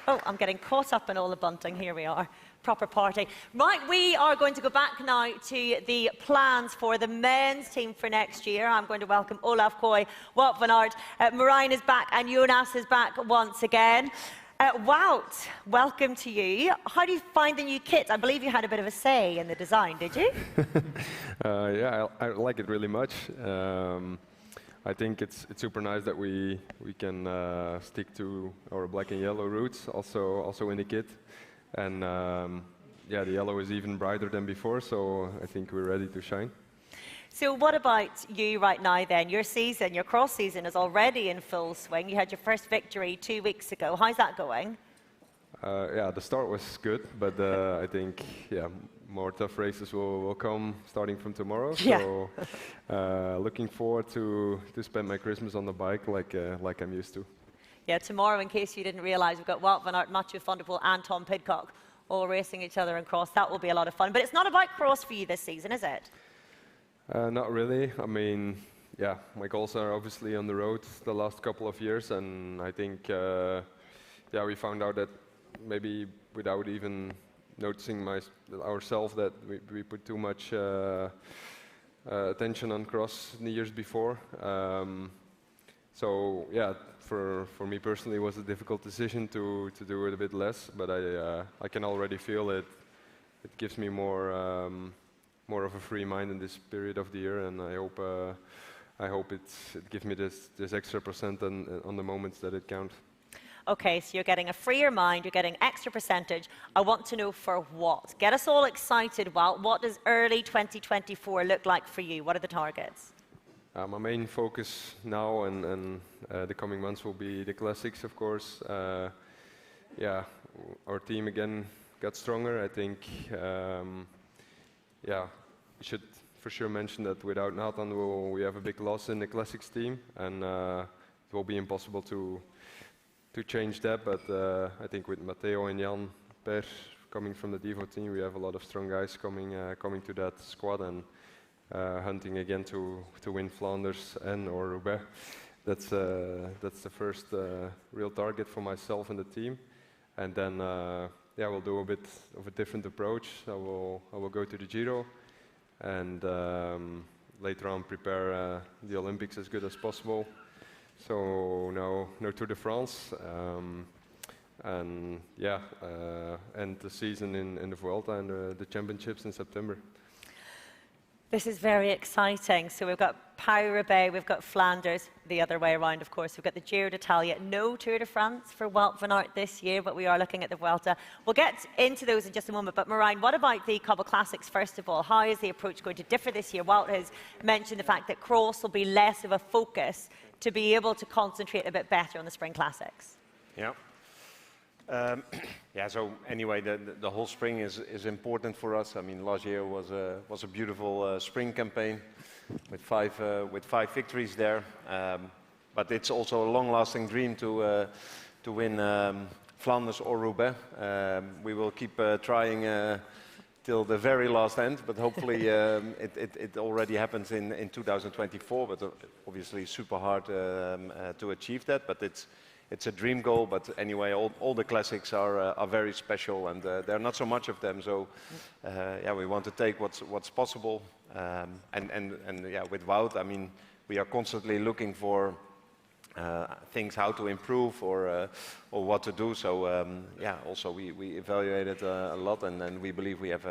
Oh, I'm getting caught up in all the bunting. Here we are. Proper party. Right, we are going to go back now to the plans for the men's team for next year. I'm going to welcome Olaf Koy, Wout van Aert, Marijn is back, and Jonas is back once again. Wout, welcome to you. How do you find the new kit? I believe you had a bit of a say in the design, did you? Yeah, I like it really much. I think it's super nice that we can stick to our black and yellow roots, also in the kit. And yeah, the yellow is even brighter than before, so I think we're ready to shine. So what about you right now then? Your season, your cross season is already in full swing. You had your first victory 2 weeks ago. How's that going? Yeah, the start was good, but I think more tough races will come starting from tomorrow. Yeah. So looking forward to spend my Christmas on the bike like I'm used to. Yeah, tomorrow, in case you didn't realise, we've got Wout van Aert, Mathieu van der Poel and Tom Pidcock all racing each other in cross. That will be a lot of fun. But it's not about cross for you this season, is it? Not really. I mean, yeah, my goals are obviously on the road the last couple of years, and I think, yeah, we found out that maybe without even noticing ourselves that we put too much attention on cross in the years before. So yeah, for me personally, it was a difficult decision to do it a bit less, but I can already feel it. It gives me more of a free mind in this period of the year, and I hope it gives me this extra % on the moments that it count. Okay, so you're getting a freer mind, you're getting extra percentage. I want to know for what? Get us all excited, Wout. What does early 2024 look like for you? What are the targets? My main focus now and the coming months will be the classics, of course. Yeah, our team again got stronger. I think, yeah, we should for sure mention that without Nathan, we have a big loss in the classics team, and it will be impossible to change that. But I think with Matteo and Jan Per coming from the Devo team, we have a lot of strong guys coming to that squad and hunting again to win Flanders or Roubaix. That's the first real target for myself and the team, and then yeah, we'll do a bit of a different approach. I will go to the Giro, and later on prepare the Olympics as good as possible. So no Tour de France, and yeah, end the season in the Vuelta and the championships in September. This is very exciting. So we've got Paris-Roubaix, we've got Flanders, the other way around, of course. We've got the Giro d'Italia. No Tour de France for Wout van Aert this year, but we are looking at the Vuelta. We'll get into those in just a moment. But Marijn, what about the Cobble Classics, first of all? How is the approach going to differ this year? Wout has mentioned the fact that cross will be less of a focus to be able to concentrate a bit better on the Spring Classics. Yeah. Yeah, so anyway, the whole spring is important for us. I mean, last year was a beautiful spring campaign with five victories there. But it's also a long-lasting dream to win Flanders or Roubaix. We will keep trying till the very last end, but hopefully it already happens in 2024. But obviously, super hard to achieve that. But it's a dream goal, but anyway, all the classics are very special, and there are not so much of them. So, yeah, we want to take what's possible, and yeah, with Wout, I mean, we are constantly looking for things how to improve or what to do. So yeah, also we evaluated a lot, and we believe we have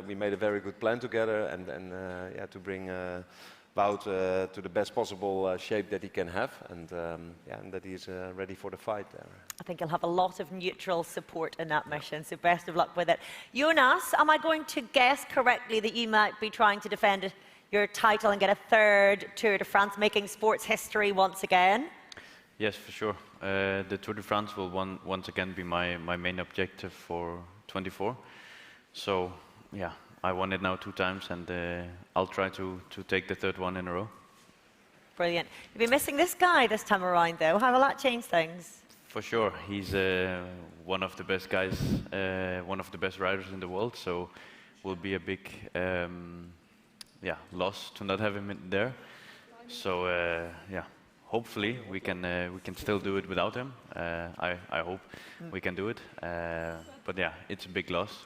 we made a very good plan together, and yeah, to bring Wout to the best possible shape that he can have, and yeah, and that he's ready for the fight there. I think you'll have a lot of neutral support in that mission, so best of luck with it. Jonas, am I going to guess correctly that you might be trying to defend your title and get a third Tour de France, making sports history once again? Yes, for sure. The Tour de France will once again be my main objective for 24. So, yeah, I won it now 2 times, and I'll try to take the third one in a row. Brilliant. You'll be missing this guy this time around, though. How will that change things? For sure. He's one of the best guys, one of the best riders in the world, so will be a big loss to not have him in there. So, yeah. Hopefully we can still do it without him. I hope we can do it. But yeah, it's a big loss.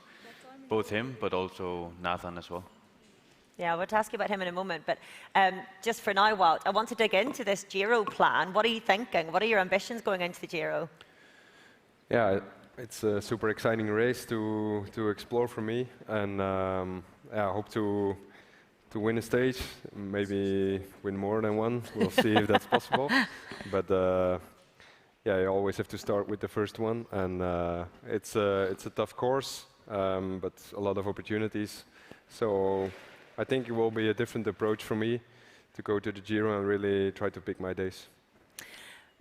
Both him, but also Nathan as well. Yeah, I want to ask you about him in a moment, but just for now, Wout, I want to dig into this Giro plan. What are you thinking? What are your ambitions going into the Giro? Yeah, it's a super exciting race to explore for me, and yeah, I hope to win a stage, maybe win more than one. We'll see if that's possible. But yeah, you always have to start with the first one, and it's a tough course, but a lot of opportunities. So I think it will be a different approach for me to go to the Giro and really try to pick my days.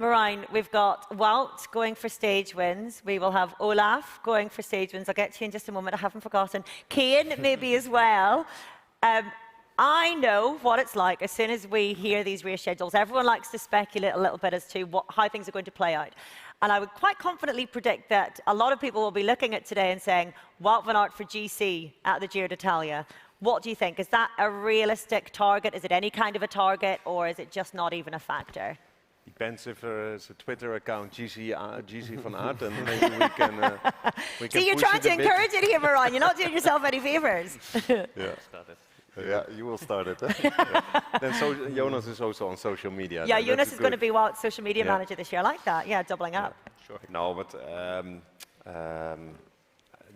Marijn, we've got Wout going for stage wins. We will have Olaf going for stage wins. I'll get to you in just a moment. I haven't forgotten. Kane maybe as well. I know what it's like as soon as we hear these race schedules. Everyone likes to speculate a little bit as to how things are going to play out. And I would quite confidently predict that a lot of people will be looking at today and saying, Wout van Aert for GC at the Giro d'Italia. What do you think? Is that a realistic target? Is it any kind of a target, or is it just not even a factor? Depends if there's a Twitter account, GC van Aert, and maybe we can See, you're trying to encourage it here, Marijn. You're not doing yourself any favors. Yeah. Yeah, you will start it. Yeah. Then Jonas is also on social media. Yeah, Jonas is going to be Wout's social media manager this year. I like that. Yeah, doubling up. Sure. No, but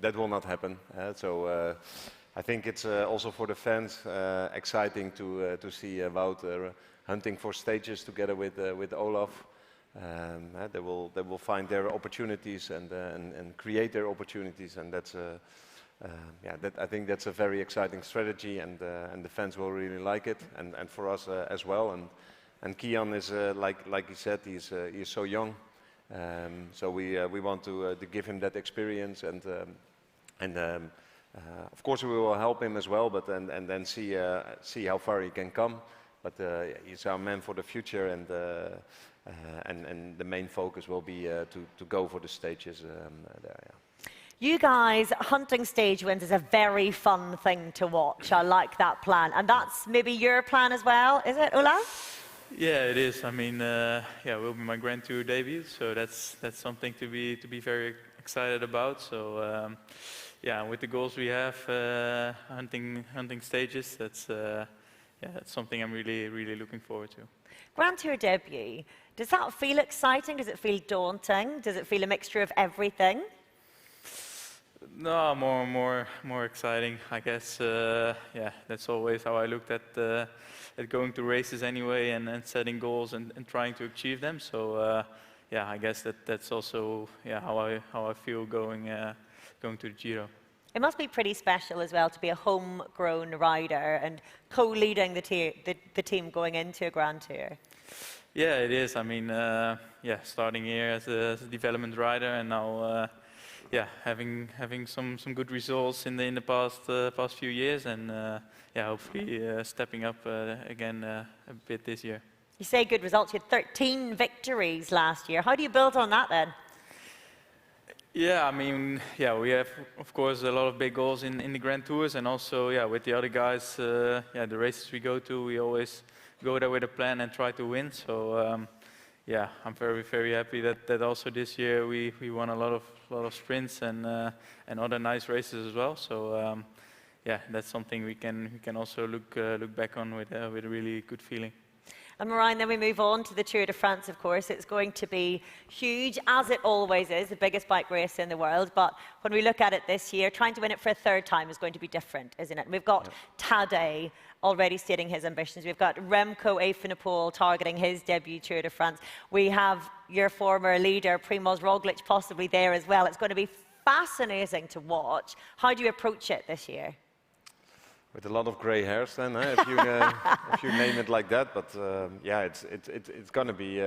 that will not happen. So I think it's also for the fans exciting to see Wout hunting for stages together with Olaf. They will find their opportunities and create their opportunities, and that's. Yeah, I think that's a very exciting strategy, and the fans will really like it, and for us as well. And Kian is like he said, he's so young, so we want to give him that experience, and of course we will help him as well, but and then see how far he can come. But he's our man for the future, and the main focus will be to go for the stages there. Yeah. You guys, hunting stage wins is a very fun thing to watch. I like that plan. And that's maybe your plan as well, is it, Olaf? Yeah, it is. I mean, yeah, it will be my Grand Tour debut, so that's something to be very excited about. So, yeah, with the goals we have, hunting stages, that's something I'm really looking forward to. Grand Tour debut, does that feel exciting? Does it feel daunting? Does it feel a mixture of everything? No, more exciting, I guess. Yeah, that's always how I looked at going to races anyway, and setting goals and trying to achieve them. So yeah, I guess that's also how I feel going to the Giro. It must be pretty special as well to be a homegrown rider and co-leading the team going into a Grand Tour. Yeah, it is. I mean, yeah, starting here as a development rider, and now. Yeah, having some good results in the past few years, and yeah, hopefully stepping up again a bit this year. You say good results. You had 13 victories last year. How do you build on that then? Yeah, I mean, yeah, we have of course a lot of big goals in the Grand Tours, and also yeah, with the other guys, yeah, the races we go to, we always go there with a plan and try to win. So. Yeah, I'm very happy that also this year we won a lot of sprints and other nice races as well. So yeah, that's something we can also look back on with a really good feeling. And Marijn, then we move on to the Tour de France, of course. It's going to be huge, as it always is, the biggest bike race in the world. But when we look at it this year, trying to win it for a third time is going to be different, isn't it? And we've got Tadej already stating his ambitions. We've got Remco Evenepoel targeting his debut Tour de France. We have your former leader, Primož Roglič, possibly there as well. It's going to be fascinating to watch. How do you approach it this year? With a lot of grey hairs, then, if you name it like that. But yeah, it's going to be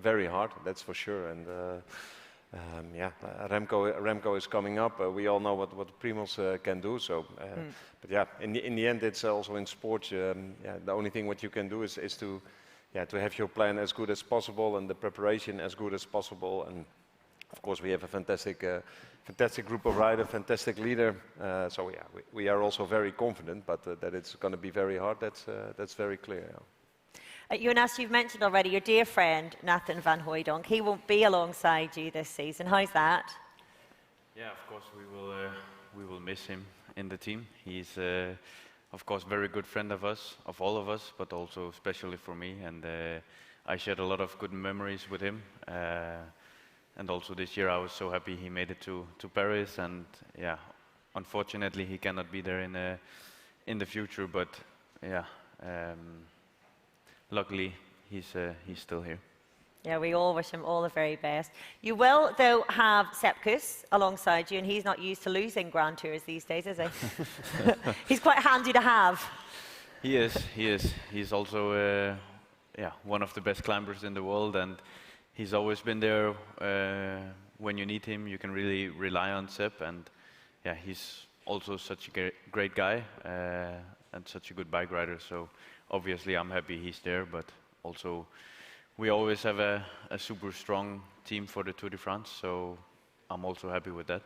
very hard. That's for sure. And yeah, Remco is coming up. We all know what Primož can do. So, but yeah, in the end, it's also in sports. Yeah, the only thing what you can do is to have your plan as good as possible and the preparation as good as possible. And of course, we have a fantastic group of riders, fantastic leader. So yeah, we are also very confident, but that it's going to be very hard. That's very clear. Yeah. Jonas, you've mentioned already your dear friend Nathan van Hooijdonk. He won't be alongside you this season. How's that? Yeah, of course we will miss him in the team. He's of course very good friend of all of us, but also especially for me. And I shared a lot of good memories with him. And also this year I was so happy he made it to Paris, and yeah, unfortunately he cannot be there in the future, but yeah, luckily he's still here. Yeah, we all wish him all the very best. You will, though, have Sepp Kuss alongside you, and he's not used to losing Grand Tours these days, is he? He's quite handy to have. He is. He's also yeah, one of the best climbers in the world, and he's always been there when you need him. You can really rely on Sepp, and yeah, he's also such a great guy and such a good bike rider. So obviously I'm happy he's there, but also we always have a super strong team for the Tour de France, so I'm also happy with that.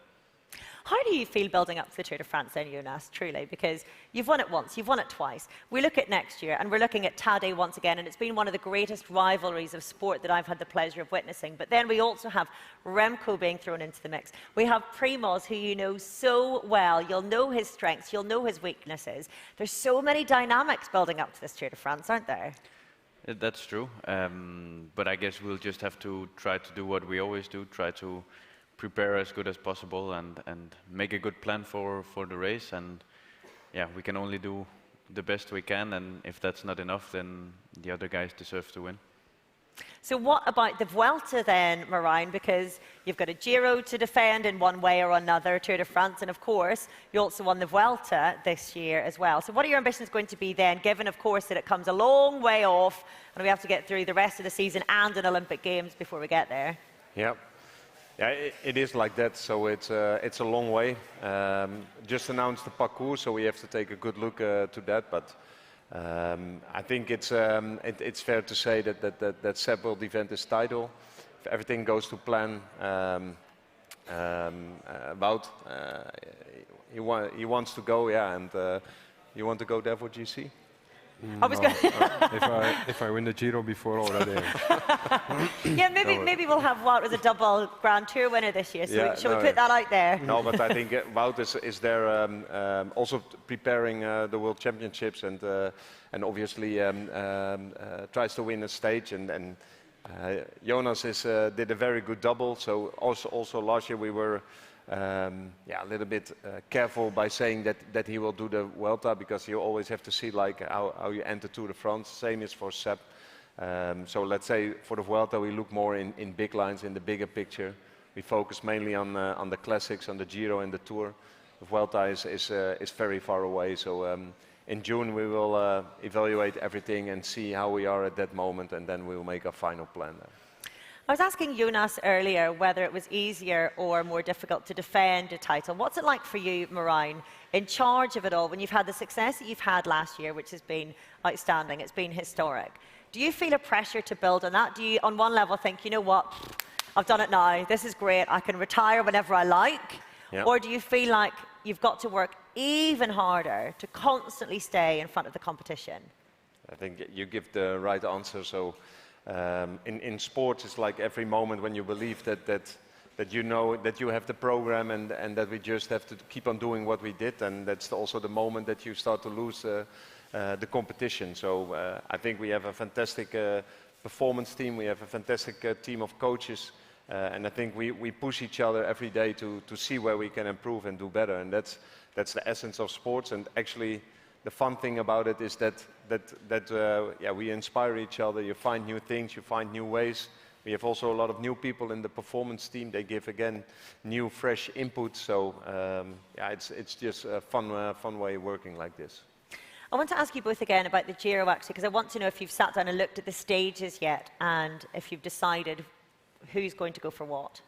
How do you feel building up to the Tour de France then, Jonas, truly? Because you've won it once, you've won it twice. We look at next year, and we're looking at Tadej once again, and it's been one of the greatest rivalries of sport that I've had the pleasure of witnessing. But then we also have Remco being thrown into the mix. We have Primož, who you know so well. You'll know his strengths, you'll know his weaknesses. There's so many dynamics building up to this Tour de France, aren't there? That's true, but I guess we'll just have to try to do what we always do, try to prepare as good as possible and make a good plan for the race. And yeah, we can only do the best we can, and if that's not enough, then the other guys deserve to win. So what about the Vuelta then, Marijn? Because you've got a Giro to defend in one way or another, Tour de France, and of course, you also won the Vuelta this year as well. So what are your ambitions going to be then, given, of course, that it comes a long way off, and we have to get through the rest of the season and an Olympic Games before we get there? Yeah. Yeah, it is like that, so it's a long way. Just announced the parcours, so we have to take a good look to that, but I think it's fair to say that Sepp will defend his title. If everything goes to plan, Wout, he wants to go, yeah, and you want to go there for GC? I was going if I win the Giro before already. Yeah, maybe we'll have Wout as a double Grand Tour winner this year. So yeah, shall we put that out there? No, but I think Wout is there also preparing the World Championships and obviously tries to win a stage. And Jonas did a very good double. So also last year we were a little bit careful by saying that he will do the Vuelta, because you always have to see like how you enter Tour de France. Same is for Sepp. So let's say for the Vuelta we look more in big lines, in the bigger picture. We focus mainly on the classics, on the Giro and the Tour. The Vuelta is very far away. So in June we will evaluate everything and see how we are at that moment, and then we will make a final plan there. I was asking Jonas earlier whether it was easier or more difficult to defend a title. What's it like for you, Marijn, in charge of it all, when you've had the success that you've had last year, which has been outstanding, it's been historic? Do you feel a pressure to build on that? Do you, on one level, think, you know what, I've done it now, this is great, I can retire whenever I like? Yeah. Or do you feel like you've got to work even harder to constantly stay in front of the competition? I think you give the right answer. So in sports, it's like every moment when you believe that you know that you have the program and that we just have to keep on doing what we did, and that's also the moment that you start to lose the competition. So I think we have a fantastic performance team. We have a fantastic team of coaches. And I think we push each other every day to see where we can improve and do better. And that's the essence of sports. And actually, the fun thing about it is that we inspire each other. You find new things, you find new ways. We have also a lot of new people in the performance team. They give again new, fresh input. So it's just a fun way of working like this. I want to ask you both again about the Giro, actually, because I want to know if you've sat down and looked at the stages yet, and if you've decided who's going to go for what.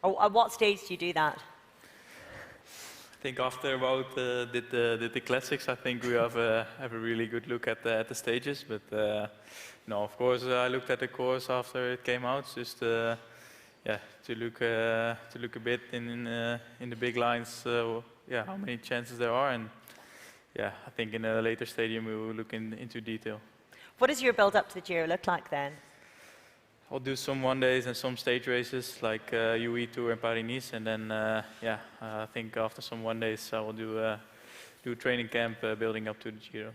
Or at what stage do you do that? I think after about did the classics, I think we have a really good look at the stages. But no, of course, I looked at the course after it came out, just to look a bit in the big lines. How many chances there are, and I think in a later stadium we will look into detail. What does your build up to the Giro look like then? I'll do some one days and some stage races like UE Tour and Paris-Nice, and then I think after some one days I will do training camp building up to the Giro.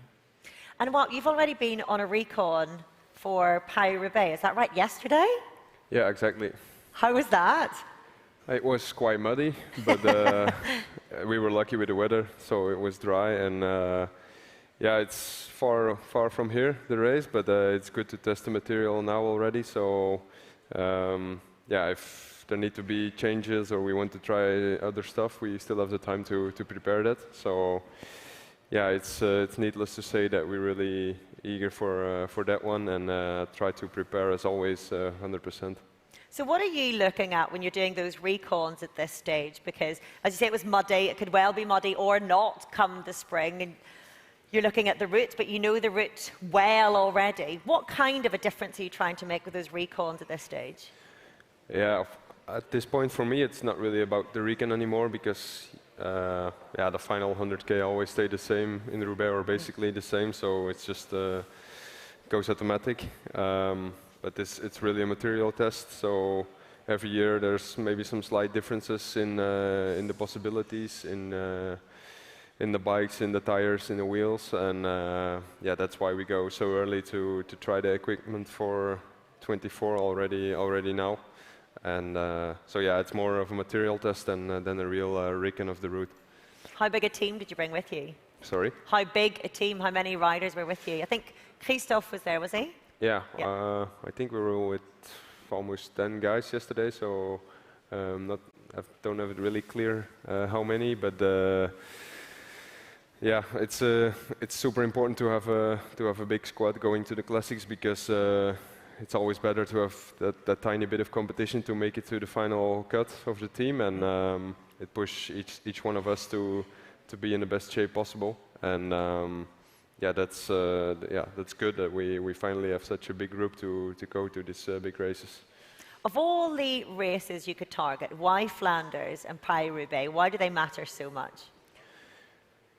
And what, you've already been on a recon for Paris-Roubaix, is that right? Yesterday? Yeah, exactly. How was that? It was quite muddy, but we were lucky with the weather, so it was dry, and it's far from here, the race, but it's good to test the material now already. So if there need to be changes or we want to try other stuff, we still have the time to prepare that. So it's needless to say that we're really eager for that one, and try to prepare as always 100%. So what are you looking at when you're doing those recons at this stage? Because as you say, it was muddy, it could well be muddy or not come the spring, and you're looking at the route, but you know the route well already. What kind of a difference are you trying to make with those recons at this stage? Yeah, at this point for me, it's not really about the recon anymore, because the final 100K always stay the same in Roubaix, or basically the same, so it's just goes automatic. But it's really a material test, so every year there's maybe some slight differences in the possibilities, in the bikes, in the tires, in the wheels, and that's why we go so early to try the equipment for 24 already now. And it's more of a material test than a real recon of the route. How big a team did you bring with you? Sorry? How big a team, how many riders were with you? I think Christophe was there, was he? Yeah. I think we were with almost 10 guys yesterday, so I don't have it really clear how many, but it's super important to have a big squad going to the classics, because it's always better to have that tiny bit of competition to make it to the final cut of the team, and it pushes each one of us to be in the best shape possible. And that's good that we finally have such a big group to go to these big races. Of all the races you could target, why Flanders and Paris-Roubaix? Why do they matter so much?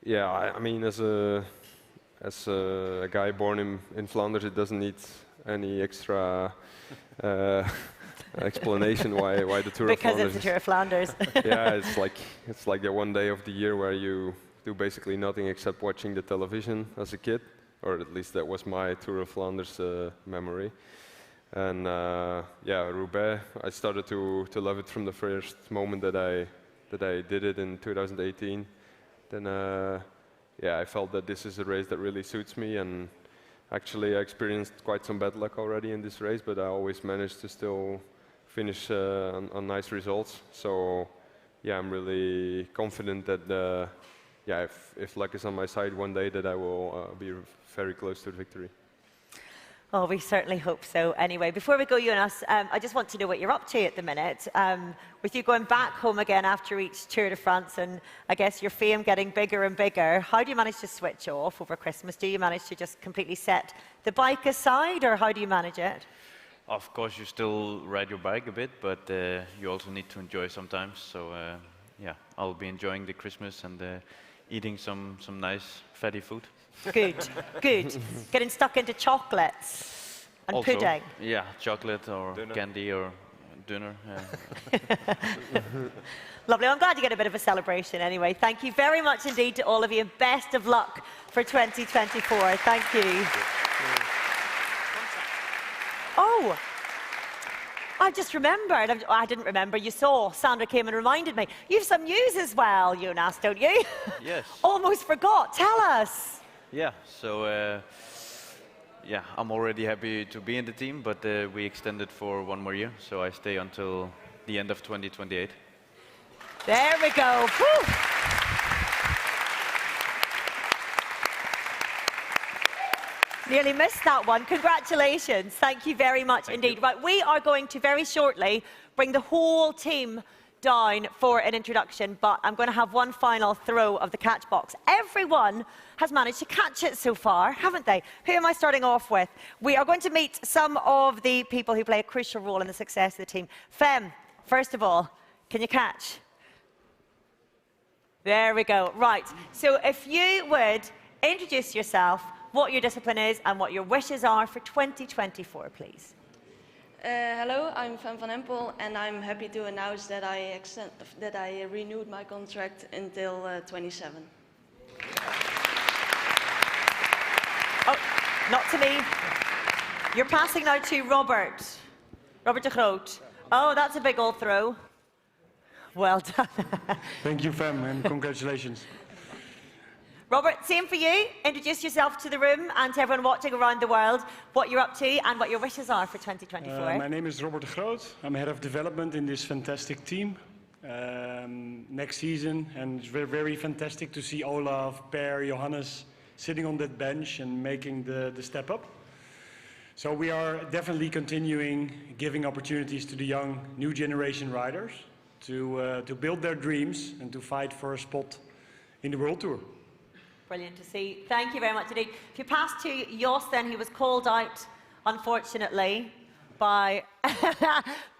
Yeah, I mean, as a guy born in Flanders, it doesn't need any extra explanation why the Tour of Flanders. Because it's the Tour of Flanders. Yeah, it's like the one day of the year where you do basically nothing except watching the television as a kid, or at least that was my Tour of Flanders memory. And Roubaix, I started to love it from the first moment that I did it in 2018. Then I felt that this is a race that really suits me, and actually I experienced quite some bad luck already in this race, but I always managed to still finish on nice results. So I'm really confident that if luck is on my side one day, that I will be very close to the victory. Oh, we certainly hope so. Anyway, before we go, Jonas, I just want to know what you're up to at the minute. With you going back home again after each Tour de France, and I guess your fame getting bigger and bigger, how do you manage to switch off over Christmas? Do you manage to just completely set the bike aside, or how do you manage it? Of course, you still ride your bike a bit, but you also need to enjoy sometimes. So I'll be enjoying the Christmas and eating some nice fatty food. Good, good. Getting stuck into chocolates and also, pudding. Yeah, chocolate or candy or dinner. Lovely. I'm glad you get a bit of a celebration anyway. Thank you very much indeed to all of you, and best of luck for 2024. Thank you. Oh, I just remembered. I didn't remember. You saw. Sandra came and reminded me. You have some news as well, Jonas, don't you? Yes. Almost forgot. Tell us. Yeah, so yeah, I'm already happy to be in the team, but we extended for 1 more year, so I stay until the end of 2028. There we go. Whew. Nearly missed that one. Congratulations. Thank you very much indeed. Right, we are going to very shortly bring the whole team down for an introduction, but I'm going to have one final throw of the catch box. Everyone has managed to catch it so far, haven't they? Who am I starting off with? We are going to meet some of the people who play a crucial role in the success of the team. Fem, first of all, can you catch? There we go. Right, so if you would introduce yourself, what your discipline is and what your wishes are for 2024, please. Hello, I'm Fem van Empel, and I'm happy to announce that I renewed my contract until 27. Oh, not to me. You're passing now to Robert. Robert de Groot. Oh, that's a big old throw. Well done. Thank you, Fem, and congratulations. Robert, same for you. Introduce yourself to the room and to everyone watching around the world, what you're up to and what your wishes are for 2024. My name is Robert de Groot. I'm head of development in this fantastic team. Next season, and it's very, very fantastic to see Olaf, Per, Johannes sitting on that bench and making the step up. So we are definitely continuing giving opportunities to the young, new generation riders to build their dreams and to fight for a spot in the World Tour. Brilliant to see. Thank you very much indeed. If you pass to Jos, then he was called out, unfortunately, by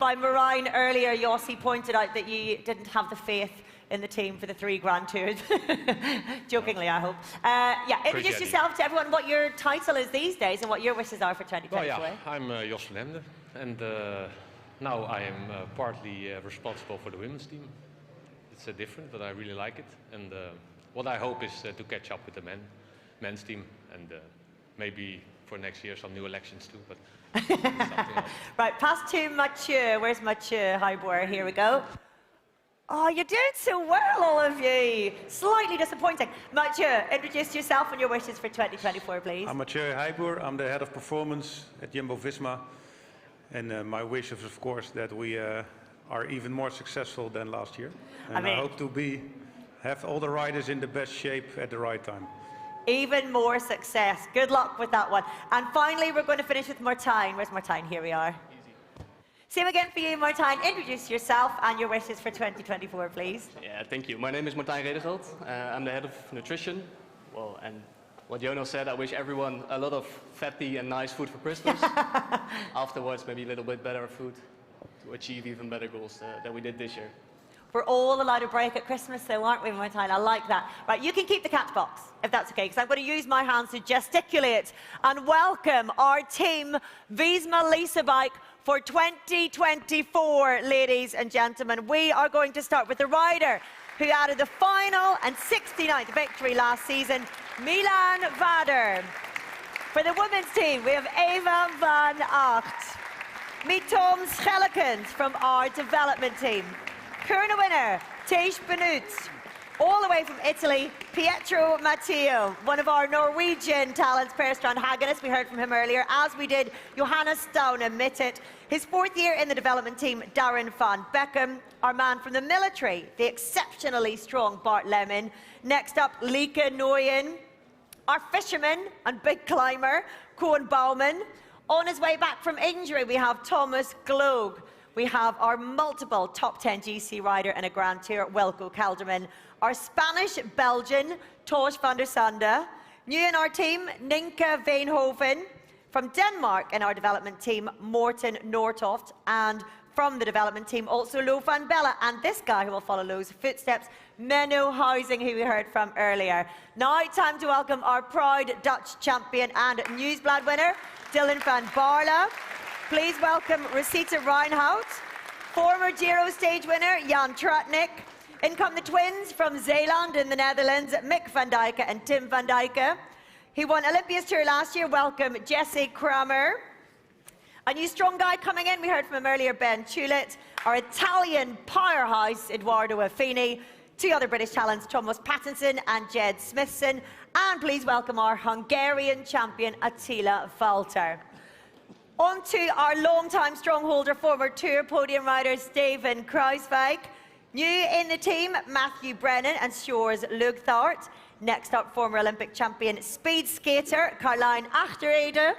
Marijn earlier. Jos, he pointed out that you didn't have the faith in the team for the 3 Grand Tours. Jokingly, I hope. Yeah, introduce yourself to everyone, what your title is these days and what your wishes are for 2024. Well, yeah, I'm Jos van Emden, and now I am partly responsible for the women's team. It's different, but I really like it. And what I hope is to catch up with the men's team, and maybe for next year some new elections too. But right, pass to Mathieu. Where's Mathieu Heibor? Here we go. Oh, you're doing so well, all of you. Slightly disappointing. Mathieu, introduce yourself and your wishes for 2024, please. I'm Mathieu Heibor. I'm the head of performance at Jumbo-Visma. And my wish is, of course, that we are even more successful than last year. And I hope to have all the riders in the best shape at the right time. Even more success. Good luck with that one. And finally, we're going to finish with Martijn. Where's Martijn? Here we are. Easy. Same again for you, Martijn. Introduce yourself and your wishes for 2024, please. Yeah, thank you. My name is Martijn Redeveld. I'm the head of nutrition. Well, and what Jonas said, I wish everyone a lot of fatty and nice food for Christmas. Afterwards, maybe a little bit better food to achieve even better goals than we did this year. We're all allowed a break at Christmas, though, aren't we, Martijn? I like that. Right, you can keep the catch box, if that's okay, because I'm going to use my hands to gesticulate and welcome our Team Visma Lease bike for 2024, ladies and gentlemen. We are going to start with the rider who added the final and 69th victory last season, Milan Vader. For the women's team, we have Eva van Acht. Meet Tom Schellekens from our development team. Kurna winner, Tej Benut. All the way from Italy, Pietro Matteo, one of our Norwegian talents, Per Strand Hagenes. We heard from him earlier, as we did Johannes Stone Mittet. His 4th year in the development team, Darren van Beckham. Our man from the military, the exceptionally strong Bart Lemon. Next up, Lieke Nooyen. Our fisherman and big climber, Koen Bouwman. On his way back from injury, we have Thomas Gloog. We have our multiple top 10 GC rider and a Grand Tour, Wilco Kelderman. Our Spanish-Belgian, Tosh van der Sande. New in our team, Ninka Veenhoven. From Denmark in our development team, Morten Nortoft. And from the development team, also Lo van Bella. And this guy who will follow Lo's footsteps, Menno Huizing, who we heard from earlier. Now, time to welcome our proud Dutch champion and Nieuwsblad winner, Dylan van Baarle. Please welcome Rosita Reinhout former Giro stage winner Jan Tratnik. In come the twins from Zeeland in the Netherlands, Mick van Dijk and Tim van Dijk. He won Olympia's Tour last year. Welcome, Jesse Kramer. A new strong guy coming in. We heard from him earlier, Ben Tulit. Our Italian powerhouse, Eduardo Affini. Two other British talents, Thomas Pattinson and Jed Smithson. And please welcome our Hungarian champion, Attila Valter. On to our long-time strongholder, former Tour podium rider, Steven Kruiswijk. New in the team, Matthew Brennan and Sjors Lugthart. Next up, former Olympic champion speed skater Carlijn Achterrede.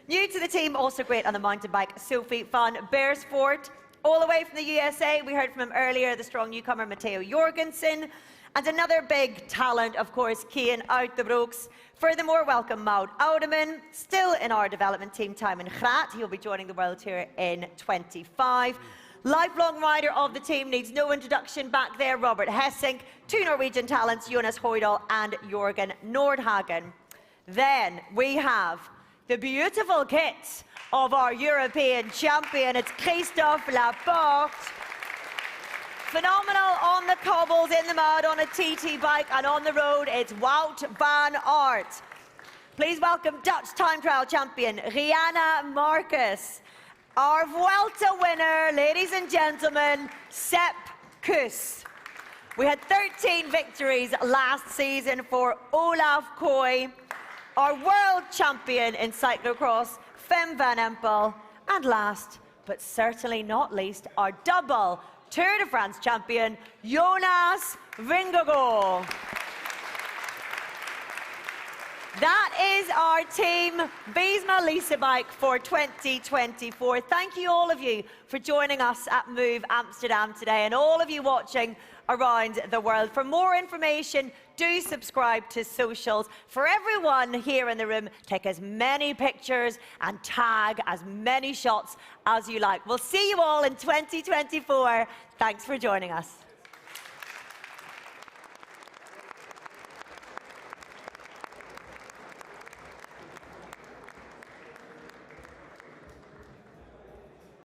New to the team, also great on the mountain bike, Sophie van Beersvoort. All the way from the USA, we heard from him earlier, the strong newcomer Matteo Jorgensen. And another big talent, of course, Kian Uiterbroeks. Furthermore, welcome Maud Oudeman, still in our development team, Tijmen Graat. He'll be joining the World Tour in 25. Lifelong rider of the team, needs no introduction back there, Robert Hessink. Two Norwegian talents, Jonas Hoydal and Jorgen Nordhagen. Then we have the beautiful kit of our European champion. It's Christophe Laporte. Phenomenal on the cobbles, in the mud, on a TT bike, and on the road, it's Wout van Aert. Please welcome Dutch time trial champion, Rianne Marcus. Our Vuelta winner, ladies and gentlemen, Sepp Kuss. We had 13 victories last season for Olaf Koy. Our world champion in cyclocross, Fem van Empel. And last, but certainly not least, our double Tour de France champion, Jonas Vingegaard. That is our Team Visma Lease bike for 2024. Thank you, all of you, for joining us at Move Amsterdam today, and all of you watching around the world. For more information, do subscribe to socials. For everyone here in the room, take as many pictures and tag as many shots as you like. We'll see you all in 2024. Thanks for joining us.